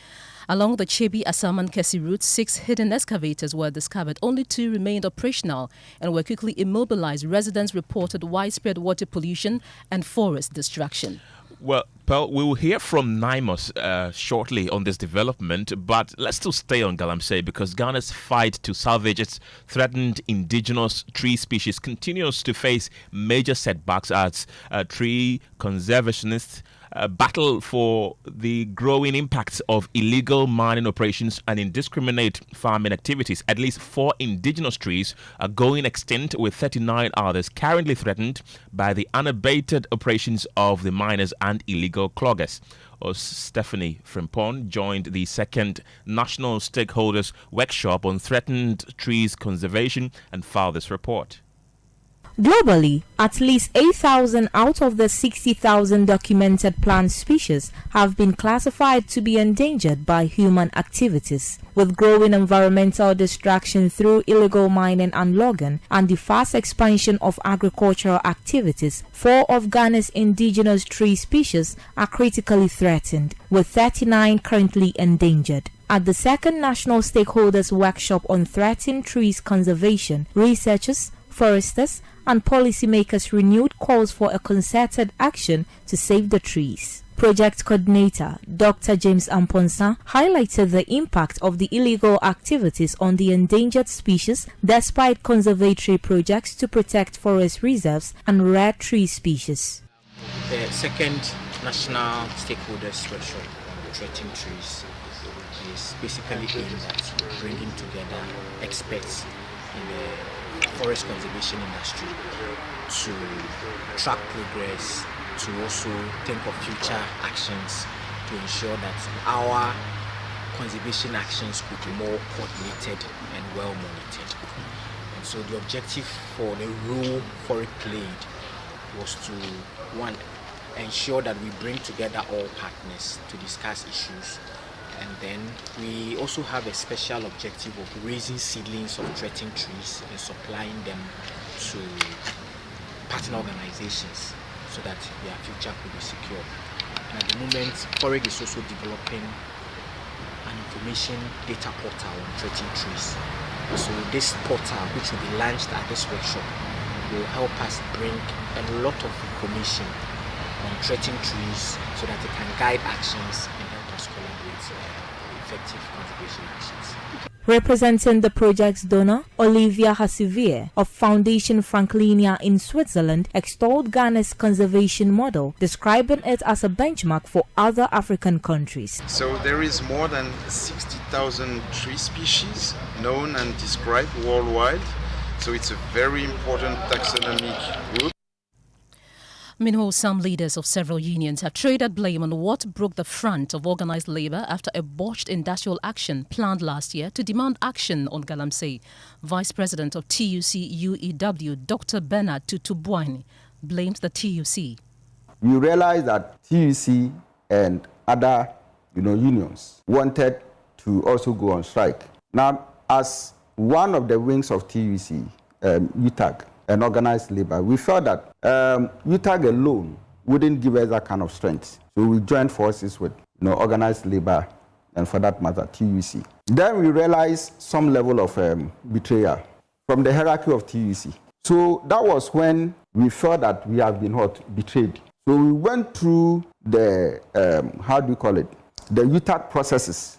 Along the Chebi Asaman Kesi route, 6 hidden excavators were discovered. Only 2 remained operational and were quickly immobilized. Residents reported widespread water pollution and forest destruction. Well, Pearl, we will hear from NIMOS shortly on this development, but let's still stay on Galamsey because Ghana's fight to salvage its threatened indigenous tree species continues to face major setbacks as tree conservationists battle for the growing impacts of illegal mining operations and indiscriminate farming activities. At least 4 indigenous trees are going extinct, with 39 others currently threatened by the unabated operations of the miners and illegal cloggers. Stephanie Frimpong joined the 2nd National Stakeholders Workshop on Threatened Trees Conservation and filed this report. Globally, at least 8,000 out of the 60,000 documented plant species have been classified to be endangered by human activities. With growing environmental destruction through illegal mining and logging and the fast expansion of agricultural activities, 4 of Ghana's indigenous tree species are critically threatened, with 39 currently endangered. At the 2nd National Stakeholders Workshop on Threatened Trees Conservation, researchers, foresters, and policymakers renewed calls for a concerted action to save the trees. Project Coordinator Dr. James Amponsa highlighted the impact of the illegal activities on the endangered species despite conservatory projects to protect forest reserves and rare tree species. The 2nd National Stakeholders Workshop on Threatened Trees is basically aimed at bringing together experts in the forest conservation industry to track progress, to also think of future actions to ensure that our conservation actions could be more coordinated and well monitored. And so the objective for the role Ofori played was to, 1, ensure that we bring together all partners to discuss issues. And then we also have a special objective of raising seedlings of threatened trees and supplying them to partner organizations so that their future could be secure. And at the moment, Ofori is also developing an information data portal on threatened trees. So this portal, which will be launched at this workshop, will help us bring a lot of information on threatened trees so that it can guide actions and help us collaborate effective conservation actions. Representing the project's donor, Olivia Hasivier of Foundation Franklinia in Switzerland extolled Ghana's conservation model, describing it as a benchmark for other African countries. So there is more than 60,000 tree species known and described worldwide. So it's a very important taxonomic group. Meanwhile, some leaders of several unions have traded blame on what broke the front of organized labor after a botched industrial action planned last year to demand action on Galamsey. Vice President of TUC UEW, Dr. Bernard Tutubwani, blamed the TUC. We realized that TUC and other unions wanted to also go on strike. Now, as one of the wings of TUC, UTAG, and organized labor, we felt that UTAG alone wouldn't give us that kind of strength. So we joined forces with organized labor and, for that matter, TUC. Then we realized some level of betrayal from the hierarchy of TUC. So that was when we felt that we have been betrayed. So we went through the, the UTAG processes,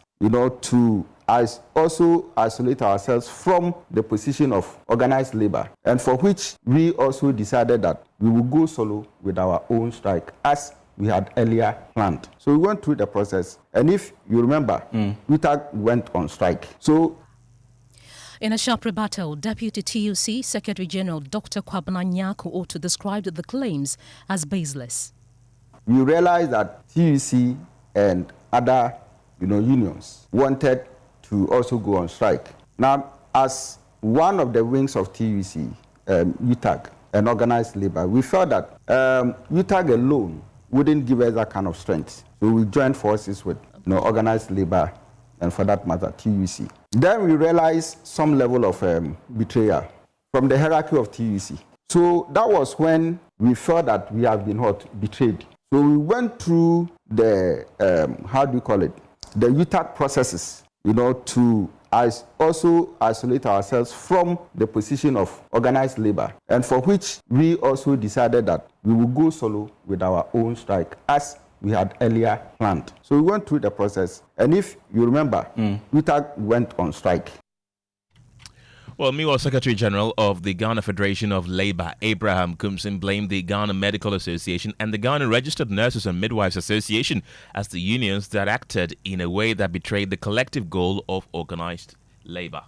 to also isolate ourselves from the position of organized labor, and for which we also decided that we will go solo with our own strike as we had earlier planned. So we went through the process, and if you remember, UTAG went on strike. So in a sharp rebuttal, Deputy TUC Secretary General Dr. Kwabena Nyako Otu described the claims as baseless. We realized that TUC and other unions wanted to also go on strike. Now, as one of the wings of TUC, UTAG, and organized labor, we felt that UTAG alone wouldn't give us that kind of strength. So we joined forces with organized labor and, for that matter, TUC. Then we realized some level of betrayal from the hierarchy of TUC. So that was when we felt that we have been betrayed. So we went through the, the UTAG processes, to also isolate ourselves from the position of organized labor, and for which we also decided that we will go solo with our own strike as we had earlier planned. So we went through the process, and if you remember, UTAG went on strike. Well, meanwhile, Secretary General of the Ghana Federation of Labour, Abraham Kumsin, blamed the Ghana Medical Association and the Ghana Registered Nurses and Midwives Association as the unions that acted in a way that betrayed the collective goal of organised labour.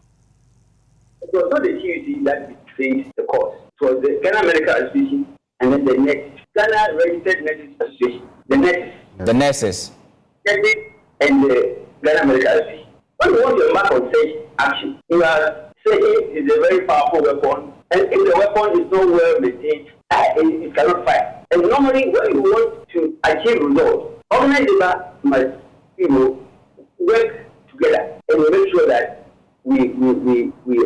It was not the TUC that betrayed the cause. It was the Ghana Medical Association and then the nurses. Ghana Registered Nurses Association. The nurses. And the Ghana Medical Association. When you want to mark on such action, you are saying it's a very powerful weapon, and if the weapon is not well maintained, it cannot fire. And normally, when you want to achieve results, organized labor must, work together and make sure that we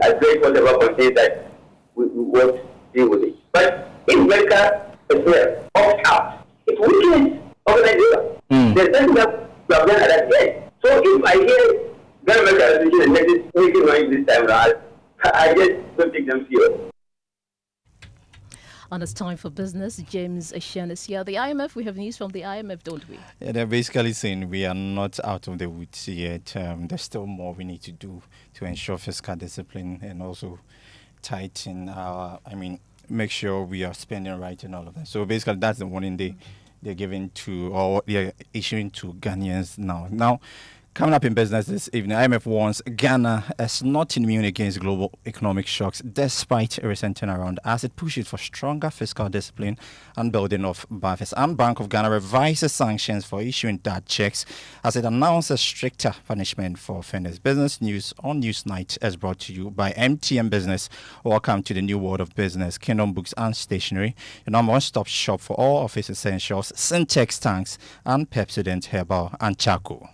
address whatever concerns that we want to deal with it. But if medical personnel opt out, it weakens organized labor. There's nothing that we have done at that yet. So if I hear Ghana Medical Association and nurses making noise this time around, I just don't take them serious. And it's time for business. James Ashen is here. The IMF, we have news from the IMF, don't we? Yeah, they're basically saying we are not out of the woods yet. There's still more we need to do to ensure fiscal discipline and also tighten our, make sure we are spending right and all of that. So basically that's the warning they're giving to, or they're issuing to Ghanaians now. Now, coming up in business this evening, IMF warns Ghana is not immune against global economic shocks despite a recent turnaround as it pushes for stronger fiscal discipline and building of buffers. And Bank of Ghana revises sanctions for issuing bad checks as it announces stricter punishment for offenders. Business news on Newsnight is brought to you by MTN Business. Welcome to the new world of business. Kingdom Books and Stationery, your number one-stop shop for all office essentials, Syntex tanks, and Pepsodent Herbal and Charcoal.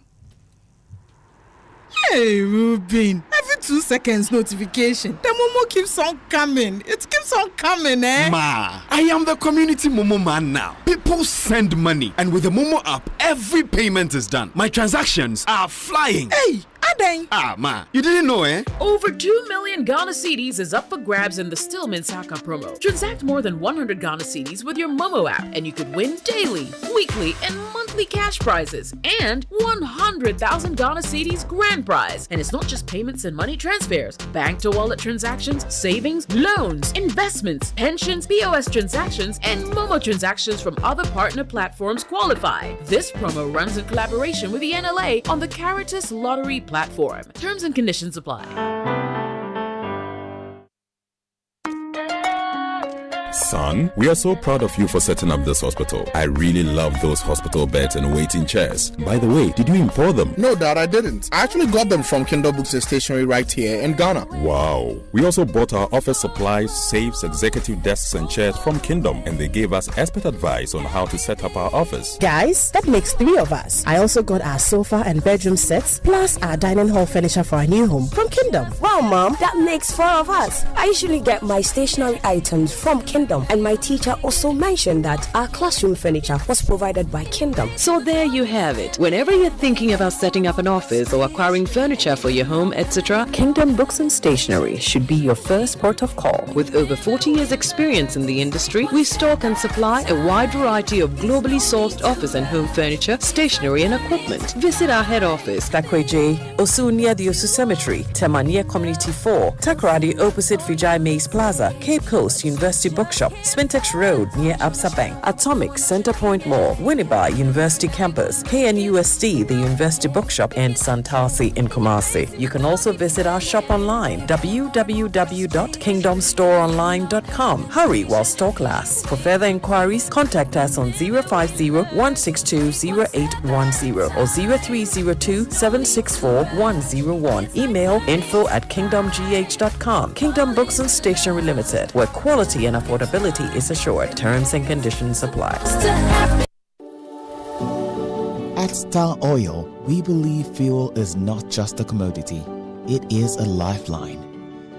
Hey, Ruben. Every 2 seconds notification. The Momo keeps on coming. It keeps on coming, eh? Ma, I am the community Momo man now. People send money, and with the Momo app, every payment is done. My transactions are flying. Hey, I then. Ah, ma, you didn't know, eh? Over 2 million Ghana cedis is up for grabs in the Stillman Saka promo. Transact more than 100 Ghana cedis with your Momo app, and you could win daily, weekly, and monthly cash prizes, and 100,000 Ghana cedis grand prize. And it's not just payments and money transfers. Bank to wallet transactions, savings, loans, investments, pensions, POS transactions, and Momo transactions from other partner platforms qualify. This promo runs in collaboration with the NLA on the Caritas Lottery platform. Terms and conditions apply. Son, we are so proud of you for setting up this hospital. I really love those hospital beds and waiting chairs. By the way, did you import them? No, Dad, I didn't. I actually got them from Kingdom Books and Stationery right here in Ghana. Wow. We also bought our office supplies, safes, executive desks and chairs from Kingdom, and they gave us expert advice on how to set up our office. Guys, that makes 3 of us. I also got our sofa and bedroom sets, plus our dining hall furniture for our new home from Kingdom. Wow, Mom, that makes 4 of us. I usually get my stationery items from Kingdom, and my teacher also mentioned that our classroom furniture was provided by Kingdom. So there you have it. Whenever you're thinking about setting up an office or acquiring furniture for your home, etc., Kingdom Books and Stationery should be your first port of call. With over 40 years experience in the industry, we stock and supply a wide variety of globally sourced office and home furniture, stationery and equipment. Visit our head office, Takweje, Osu near the Osu Cemetery, Temania Community 4, Takrady opposite Vijay Mays Plaza, Cape Coast University Bookshop, Spintex Road near Absa Bank, Atomic Centerpoint Mall, Winneba University Campus, KNUST, the University Bookshop, and Santasi in Kumasi. You can also visit our shop online, www.kingdomstoreonline.com. Hurry while stock lasts. For further inquiries, contact us on 050-162-0810 or 0302-764-101. Email info@kingdomgh.com. Kingdom Books and Stationery Limited, where quality and affordability is assured. Terms and conditions apply. At Star Oil, we believe fuel is not just a commodity, it is a lifeline.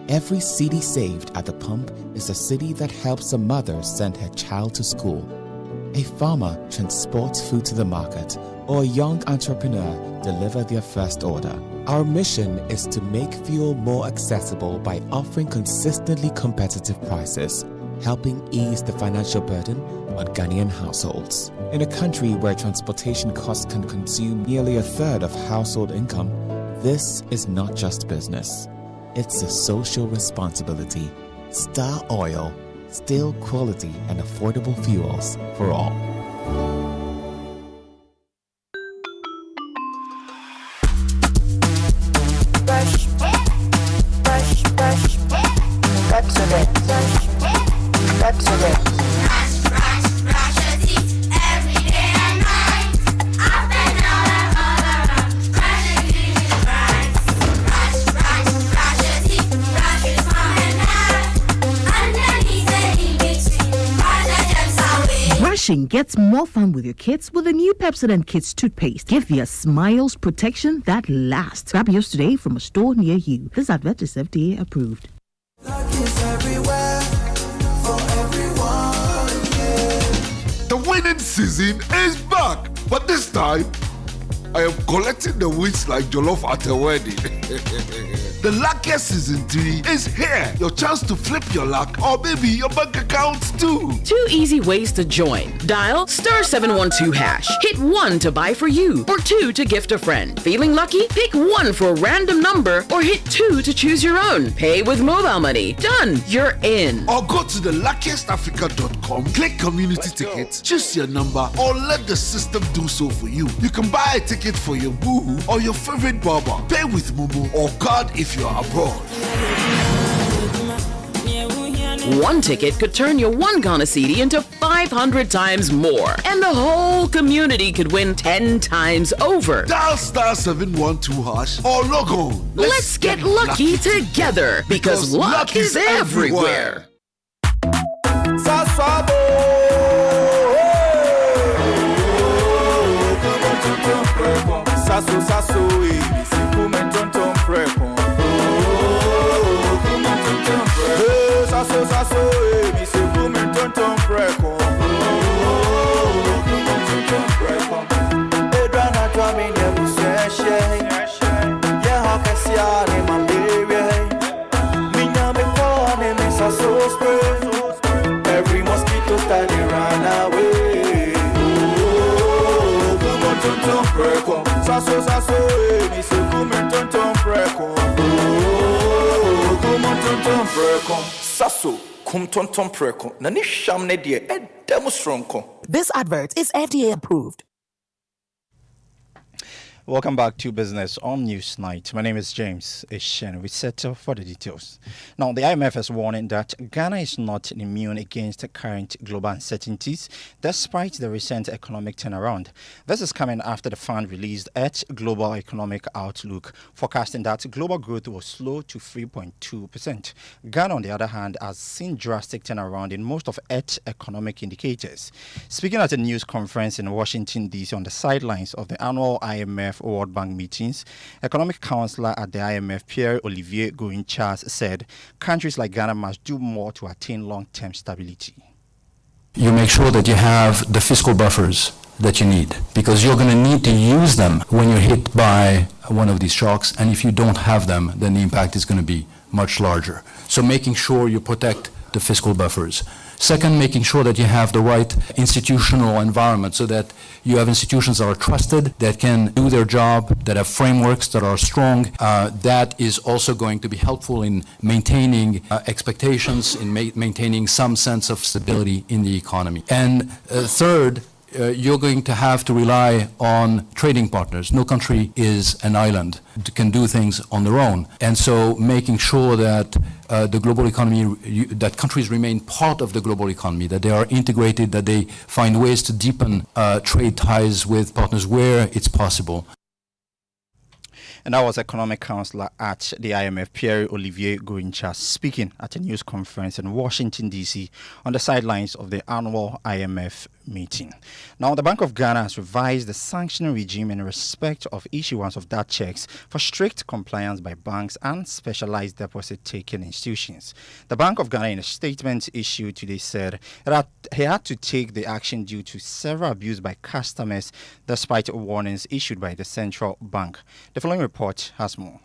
Every cedi saved at the pump is a cedi that helps a mother send her child to school. A farmer transports food to the market, or a young entrepreneur deliver their first order. Our mission is to make fuel more accessible by offering consistently competitive prices, helping ease the financial burden on Ghanaian households. In a country where transportation costs can consume nearly a third of household income, this is not just business. It's a social responsibility. Star Oil, still quality and affordable fuels for all. Brushing gets more fun with your kids with the new Pepsodent Kids toothpaste. Give your smiles protection that lasts. Grab yours today from a store near you. This advert is FDA approved. The winning season is back, but this time I am collecting the wins like Jollof at a wedding. The luckiest season 3 is here. Your chance to flip your luck or maybe your bank accounts too. 2 easy ways to join. Dial *712#. Hit 1 to buy for you or 2 to gift a friend. Feeling lucky? Pick 1 for a random number or hit 2 to choose your own. Pay with mobile money. Done. You're in. Or go to theluckiestafrica.com, click community tickets, choose your number or let the system do so for you. You can buy a ticket for your boo or your favorite barber. Pay with Momo or card if you are abroad. 1 ticket could turn your 1 Ghana cedi into 500 times more. And the whole community could win 10 times over. Dial *712# or log on. Let's get lucky together because luck is everywhere. Sasso, sasso, si come tonton prepon. Sasso, sasso, si come tonton prepon. Edra na tua minha buseshe. Yeah, Asia, ne malaria. Minya me for ne me so spray. Every mosquito standing run away. Oh, come on, tonton preko. Saso, me se come tonton preko. Oh, come on, tonton preko. Saso, come tonton preko. Nani sham ne die demonstronko. This advert is FDA approved. Welcome back to Business on Newsnight. My name is James Eshen. We settle for the details. Now, the IMF is warning that Ghana is not immune against the current global uncertainties, despite the recent economic turnaround. This is coming after the fund released its Global Economic Outlook, forecasting that global growth will slow to 3.2%. Ghana, on the other hand, has seen drastic turnaround in most of its economic indicators. Speaking at a news conference in Washington, D.C. on the sidelines of the annual IMF World Bank meetings, Economic Counselor at the IMF, Pierre-Olivier Gouin-Charles, said countries like Ghana must do more to attain long-term stability. You make sure that you have the fiscal buffers that you need, because you're going to need to use them when you're hit by one of these shocks, and if you don't have them, then the impact is going to be much larger. So making sure you protect the fiscal buffers. Second, making sure that you have the right institutional environment so that you have institutions that are trusted, that can do their job, that have frameworks that are strong. That is also going to be helpful in maintaining expectations, in maintaining some sense of stability in the economy. And third, you're going to have to rely on trading partners. No country is an island, can do things on their own. And so making sure that the global economy, that countries remain part of the global economy, that they are integrated, that they find ways to deepen trade ties with partners where it's possible. And that was Economic Counselor at the IMF, Pierre-Olivier Gouin-Charles, speaking at a news conference in Washington, D.C. on the sidelines of the annual IMF meeting. Now, the Bank of Ghana has revised the sanctioning regime in respect of issuance of debt checks for strict compliance by banks and specialized deposit-taking institutions. The Bank of Ghana, in a statement issued today, said that he had to take the action due to several abuse by customers despite warnings issued by the central bank. The following report has more.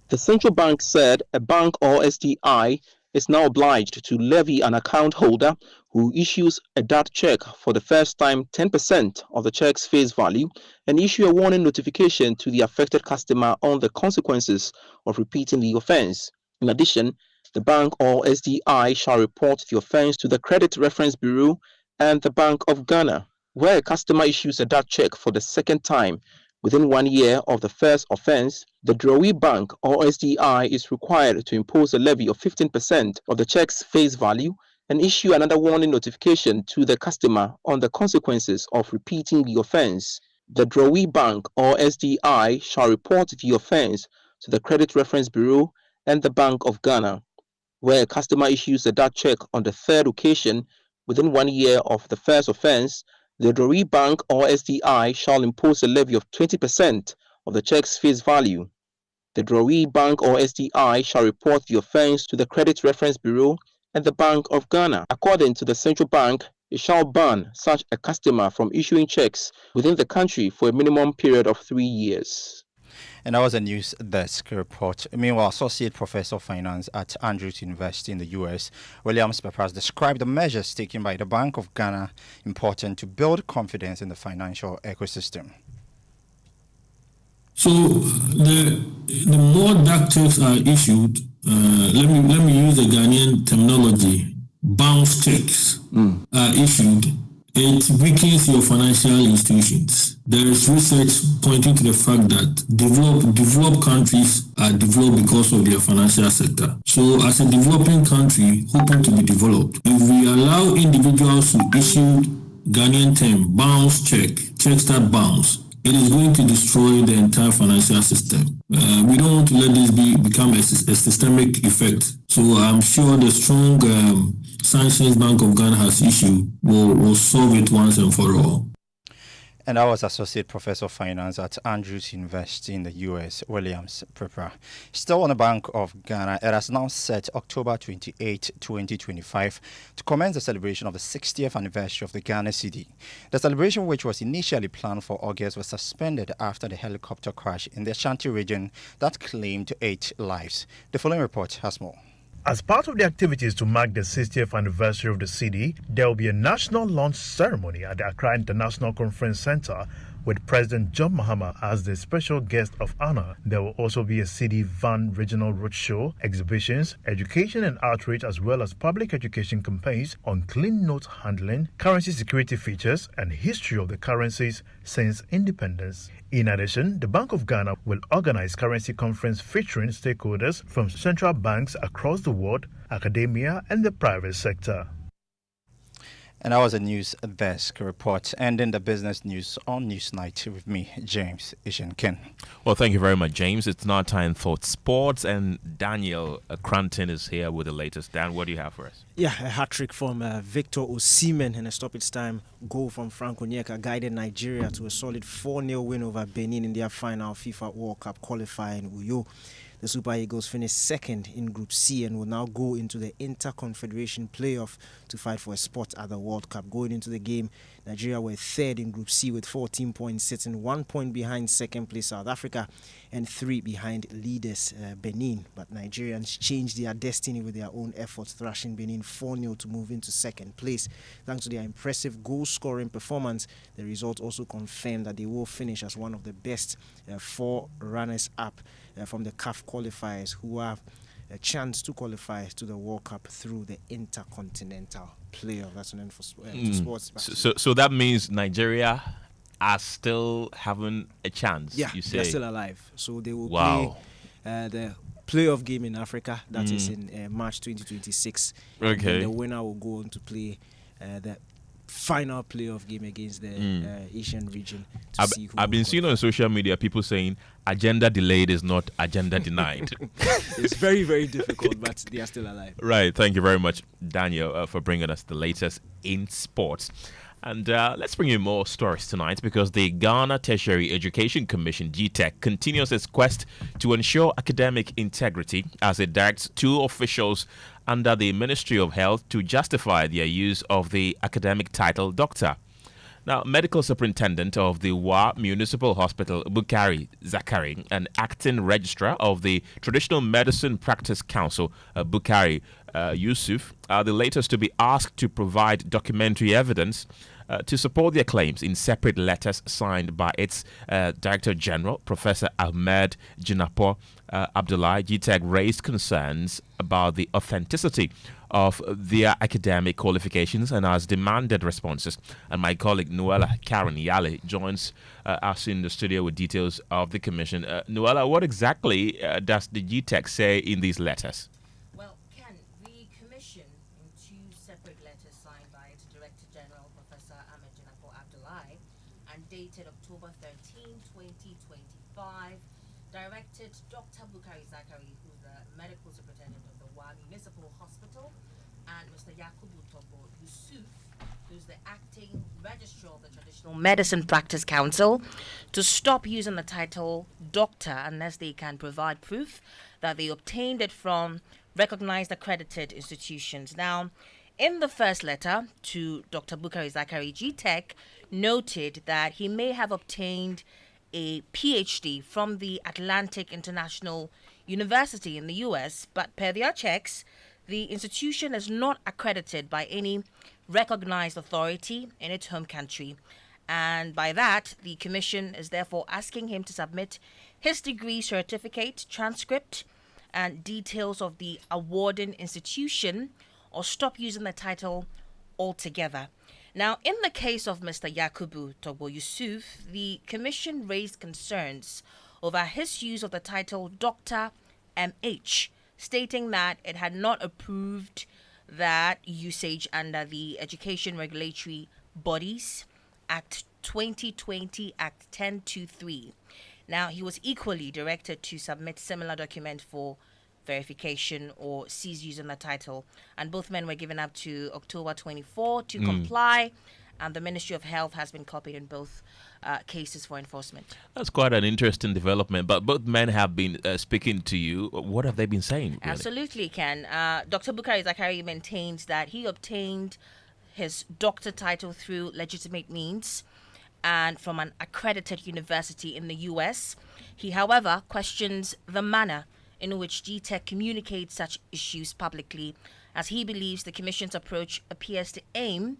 The central bank said a bank or SDI is now obliged to levy an account holder who issues a debt check for the first time 10% of the check's face value and issue a warning notification to the affected customer on the consequences of repeating the offense. In addition, the bank or SDI shall report the offense to the Credit Reference Bureau and the Bank of Ghana. Where a customer issues a debt check for the second time within 1 year of the first offense, the drawee bank or SDI is required to impose a levy of 15% of the check's face value and issue another warning notification to the customer on the consequences of repeating the offense. The drawee bank or SDI shall report the offense to the Credit Reference Bureau and the Bank of Ghana. Where a customer issues a debt check on the third occasion within 1 year of the first offense, the drawee bank or SDI shall impose a levy of 20% of the check's face value. The drawee bank or SDI shall report the offense to the Credit Reference Bureau and the Bank of Ghana. According to the central bank, it shall ban such a customer from issuing checks within the country for a minimum period of 3 years. And that was a news desk report. Meanwhile, Associate Professor of Finance at Andrews University in the U.S., Williams Peppers, described the measures taken by the Bank of Ghana important to build confidence in the financial ecosystem. So the more DAC checks are issued, let me use the Ghanaian terminology, bounce checks are issued, it weakens your financial institutions. There is research pointing to the fact that developed countries are developed because of their financial sector. So as a developing country hoping to be developed, if we allow individuals to issue Ghanaian term, bounce checks that bounce, it is going to destroy the entire financial system. We don't want to let this become a systemic effect. So I'm sure the strong sanctions Bank of Ghana has issued will solve it once and for all. And I was Associate Professor of Finance at Andrews University in the US, Williams Prepra. Still on the Bank of Ghana, it has now set October 28, 2025 to commence the celebration of the 60th anniversary of the Ghana cedi. The celebration, which was initially planned for August, was suspended after the helicopter crash in the Ashanti region that claimed 8 lives. The following report has more. As part of the activities to mark the 60th anniversary of the cedi, there will be a national launch ceremony at the Accra International Conference Center with President John Mahama as the special guest of honor. There will also be a cedi van regional roadshow, exhibitions, education and outreach, as well as public education campaigns on clean note handling, currency security features, and history of the currencies since independence. In addition, the Bank of Ghana will organize currency conference featuring stakeholders from central banks across the world, academia, and the private sector. And that was a news desk report. Ending the business news on Newsnight with me, James Ishenkin. Well, thank you very much, James. It's now time for sports, and Daniel Cranton is here with the latest. Dan, what do you have for us? Yeah, a hat-trick from Victor Osimhen and a stoppage time goal from Frank Onyeka guided Nigeria to a solid 4-0 win over Benin in their final FIFA World Cup qualifying Uyo. The Super Eagles finished second in Group C and will now go into the Inter-Confederation playoff to fight for a spot at the World Cup. Going into the game, Nigeria were third in Group C with 14 points, sitting 1 point behind second place South Africa and 3 behind leaders Benin. But Nigerians changed their destiny with their own efforts, thrashing Benin 4-0 to move into second place. Thanks to their impressive goal-scoring performance, the result also confirmed that they will finish as one of the best 4 runners-up from the CAF qualifiers who have a chance to qualify to the World Cup through the Intercontinental playoff. That's an end for sports. So that means Nigeria are still having a chance. Yeah, you say. They're still alive. So they will play the playoff game in Africa. That is in March 2026. Okay. And the winner will go on to play the final playoff game against the Asian region. I've been seeing on social media people saying agenda delayed is not agenda denied. It's very, very difficult, but they are still alive. Right. Thank you very much, Daniel, for bringing us the latest in sports. And let's bring you more stories tonight because the Ghana Tertiary Education Commission, GTEC, continues its quest to ensure academic integrity as it directs 2 officials under the Ministry of Health to justify their use of the academic title doctor. Now, Medical Superintendent of the Wa Municipal Hospital, Bukari Zakari, and Acting Registrar of the Traditional Medicine Practice Council, Bukari Yusuf, are the latest to be asked to provide documentary evidence to support their claims in separate letters signed by its Director General, Professor Ahmed Jinapo Abdullahi. GTEC raised concerns about the authenticity of their academic qualifications and has demanded responses. And my colleague Nuala Karen Yale joins us in the studio with details of the commission. Nuala, what exactly does the GTEC say in these letters? Well, Ken, the commission, in 2 separate letters signed by its Director General, Professor Ahmed Jinapo Abdullahi, and dated October 13, 2025, directed Dr. Bukari Zakari, who's the medical superintendent of the Wa Municipal Hospital, and Mr. Yakubu Tobo Yusuf, who's the acting registrar of the Traditional Medicine Practice Council, to stop using the title doctor unless they can provide proof that they obtained it from recognized accredited institutions. Now, in the first letter to Dr. Bukari Zakari, GTEC noted that he may have obtained a PhD from the Atlantic International University in the US, but per their checks, the institution is not accredited by any recognized authority in its home country. And by that, the commission is therefore asking him to submit his degree certificate, transcript, and details of the awarding institution or stop using the title altogether. Now, in the case of Mr. Yakubu Tobo Yusuf, the commission raised concerns over his use of the title Dr. MH, stating that it had not approved that usage under the Education Regulatory Bodies Act 2020, Act 1023. Now, he was equally directed to submit similar document for verification or cease using the title, and both men were given up to October 24 to comply, and the Ministry of Health has been copied in both cases for enforcement. That's quite an interesting development, but both men have been speaking to you. What have they been saying? Really? Absolutely, Ken. Dr. Bukari Zakari maintains that he obtained his doctor title through legitimate means and from an accredited university in the US. He, however, questions the manner in which GTEC communicates such issues publicly, as he believes the Commission's approach appears to aim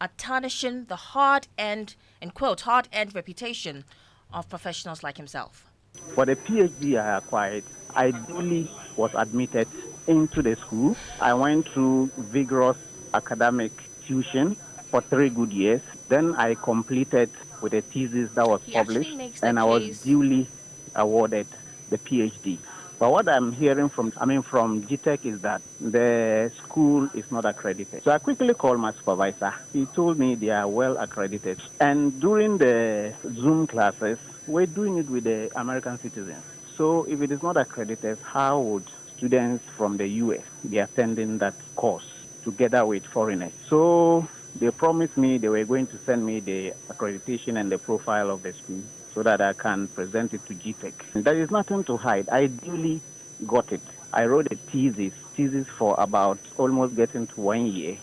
at tarnishing the hard-earned, in quote, hard-earned reputation of professionals like himself. For the PhD I acquired, I duly was admitted into the school. I went through vigorous academic tuition for 3 good years. Then I completed with a thesis that was published, and I was duly awarded the PhD. But what I'm hearing from GTEC is that the school is not accredited. So I quickly called my supervisor. He told me they are well accredited. And during the Zoom classes, we're doing it with the American citizens. So if it is not accredited, how would students from the US be attending that course together with foreigners? So they promised me they were going to send me the accreditation and the profile of the school so that I can present it to GTEC. There is nothing to hide. I duly got it. I wrote a thesis for about almost getting to 1 year.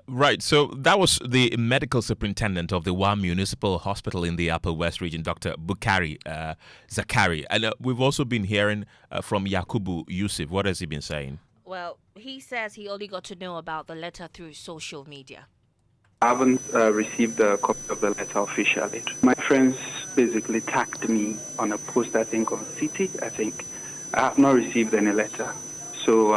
Right, so that was the medical superintendent of the Wa Municipal Hospital in the Upper West Region, Dr. Bukari Zakari. And we've also been hearing from Yakubu Yusuf. What has he been saying? Well, he says he only got to know about the letter through social media. I haven't received a copy of the letter officially. My friends basically tagged me on a post, I think, on City. I think I have not received any letter. So,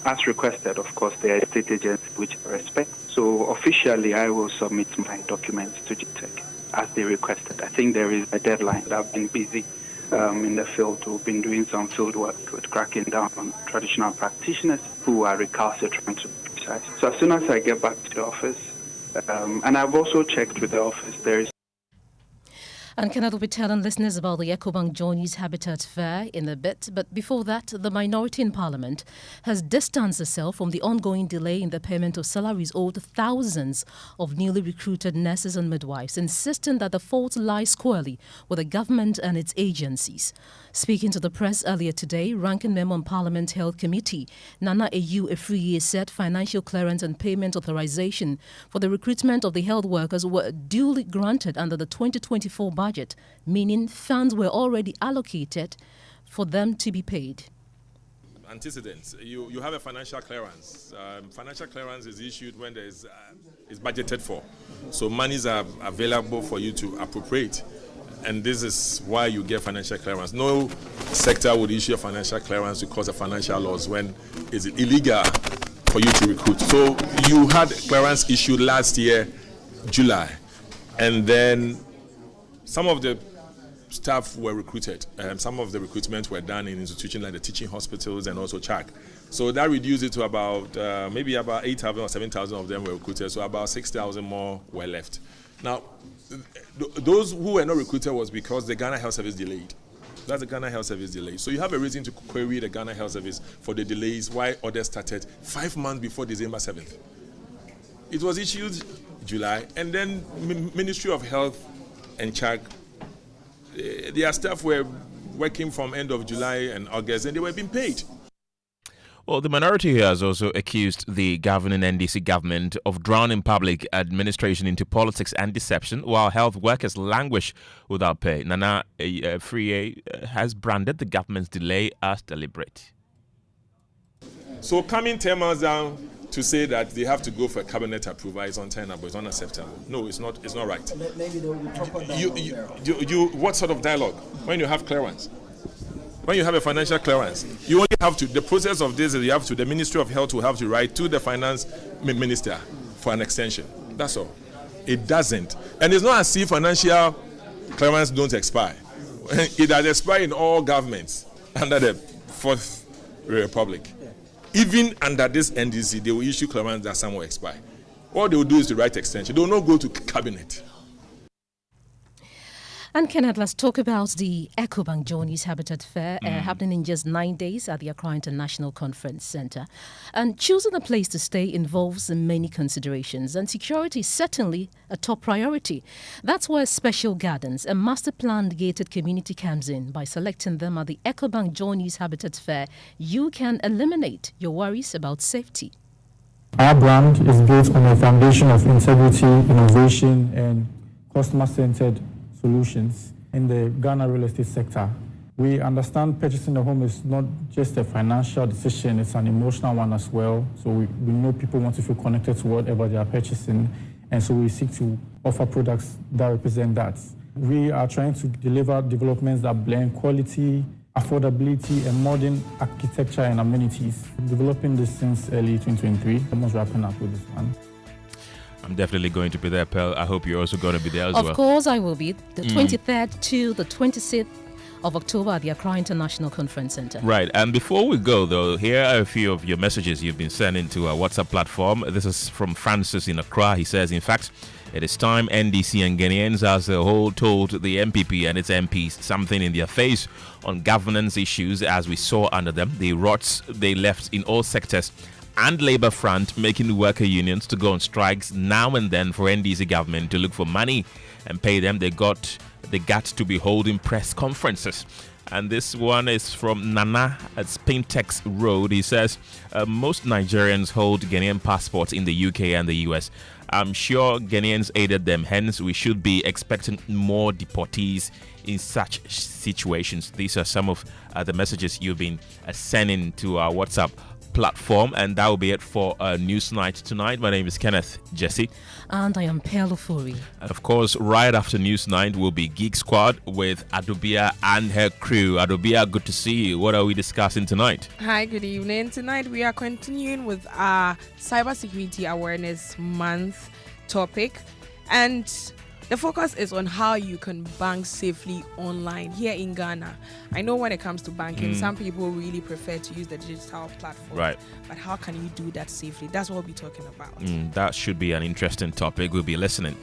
as requested, of course, there are state agents which I respect. So, officially, I will submit my documents to GTEC as they requested. I think there is a deadline. I've been busy in the field. We've been doing some field work with cracking down on traditional practitioners who are recalcitrant to be precise. So, as soon as I get back to the office, and I've also checked with the office, there is. And Kenneth will be telling listeners about the EcoBank Journeys Habitat Fair in a bit. But before that, the minority in Parliament has distanced itself from the ongoing delay in the payment of salaries owed to thousands of newly recruited nurses and midwives, insisting that the fault lies squarely with the government and its agencies. Speaking to the press earlier today, Ranking Member on Parliament Health Committee, Nana Eyu Efriye, said financial clearance and payment authorization for the recruitment of the health workers were duly granted under the 2024 budget, meaning funds were already allocated for them to be paid. Antecedents. You have a financial clearance. Financial clearance is issued when there is budgeted for. So monies are available for you to appropriate. And this is why you get financial clearance. No sector would issue a financial clearance to cause a financial loss when it's illegal for you to recruit. So you had clearance issued last year, July, and then some of the staff were recruited. Some of the recruitment were done in institutions like the teaching hospitals and also CHAC. So that reduced it to about maybe about 8,000 or 7,000 of them were recruited. So about 6,000 more were left. Now, those who were not recruited was because the Ghana Health Service delayed. That's the Ghana Health Service delay. So you have a reason to query the Ghana Health Service for the delays, why others started 5 months before December 7th. It was issued July, and then Ministry of Health and CHAC, their staff were working from end of July and August, and they were being paid. Well, the minority here has also accused the governing NDC government of drowning public administration into politics and deception, while health workers languish without pay. Nana Efriye has branded the government's delay as deliberate. So coming 10 months down to say that they have to go for cabinet approval is untenable, it's unacceptable. No, it's not right. Maybe they will talk about what sort of dialogue when you have clearance? When you have a financial clearance, you only have to, the process of this is you have to, the Ministry of Health will have to write to the finance minister for an extension. That's all. It doesn't. And it's not as if financial clearance don't expire. It has expired in all governments under the Fourth Republic. Even under this NDC, they will issue clearance that some will expire. All they will do is to write extension. They will not go to cabinet. And Kenneth, let's talk about the EcoBank Journeys Habitat Fair happening in just 9 days at the Accra International Conference Centre. And choosing a place to stay involves many considerations, and security is certainly a top priority. That's where Special Gardens, a master planned gated community, comes in. By selecting them at the EcoBank Journeys Habitat Fair, you can eliminate your worries about safety. Our brand is built on a foundation of integrity, innovation, and customer-centered solutions in the Ghana real estate sector. We understand purchasing a home is not just a financial decision, it's an emotional one as well. So we know people want to feel connected to whatever they are purchasing, and so we seek to offer products that represent that. We are trying to deliver developments that blend quality, affordability, and modern architecture and amenities. Developing this since early 2023, almost wrapping up with this one. I'm definitely going to be there, Pearl. I hope you're also going to be there as well. Of course I will be. The 23rd to the 26th of October at the Accra International Conference Centre. Right. And before we go, though, here are a few of your messages you've been sending to our WhatsApp platform. This is from Francis in Accra. He says, in fact, it is time NDC and Ghanaians as a whole told the MPP and its MPs something in their face on governance issues, as we saw under them. The rots they left in all sectors and Labour Front making worker unions to go on strikes now and then for NDC government to look for money and pay them. They got to be holding press conferences. And this one is from Nana at Spintex Road. He says, most Nigerians hold Ghanaian passports in the UK and the US. I'm sure Ghanaians aided them. Hence, we should be expecting more deportees in such situations. These are some of the messages you've been sending to our WhatsApp platform, and that will be it for Newsnight tonight. My name is Kenneth Gyasi. And I am Pearl Ofori. And of course, right after Newsnight will be Geek Squad with Adobia and her crew. Adobia, good to see you. What are we discussing tonight? Hi, good evening. Tonight we are continuing with our Cybersecurity Awareness Month topic, and the focus is on how you can bank safely online here in Ghana. I know when it comes to banking, some people really prefer to use the digital platform. Right. But how can you do that safely? That's what we'll be talking about. That should be an interesting topic. We'll be listening.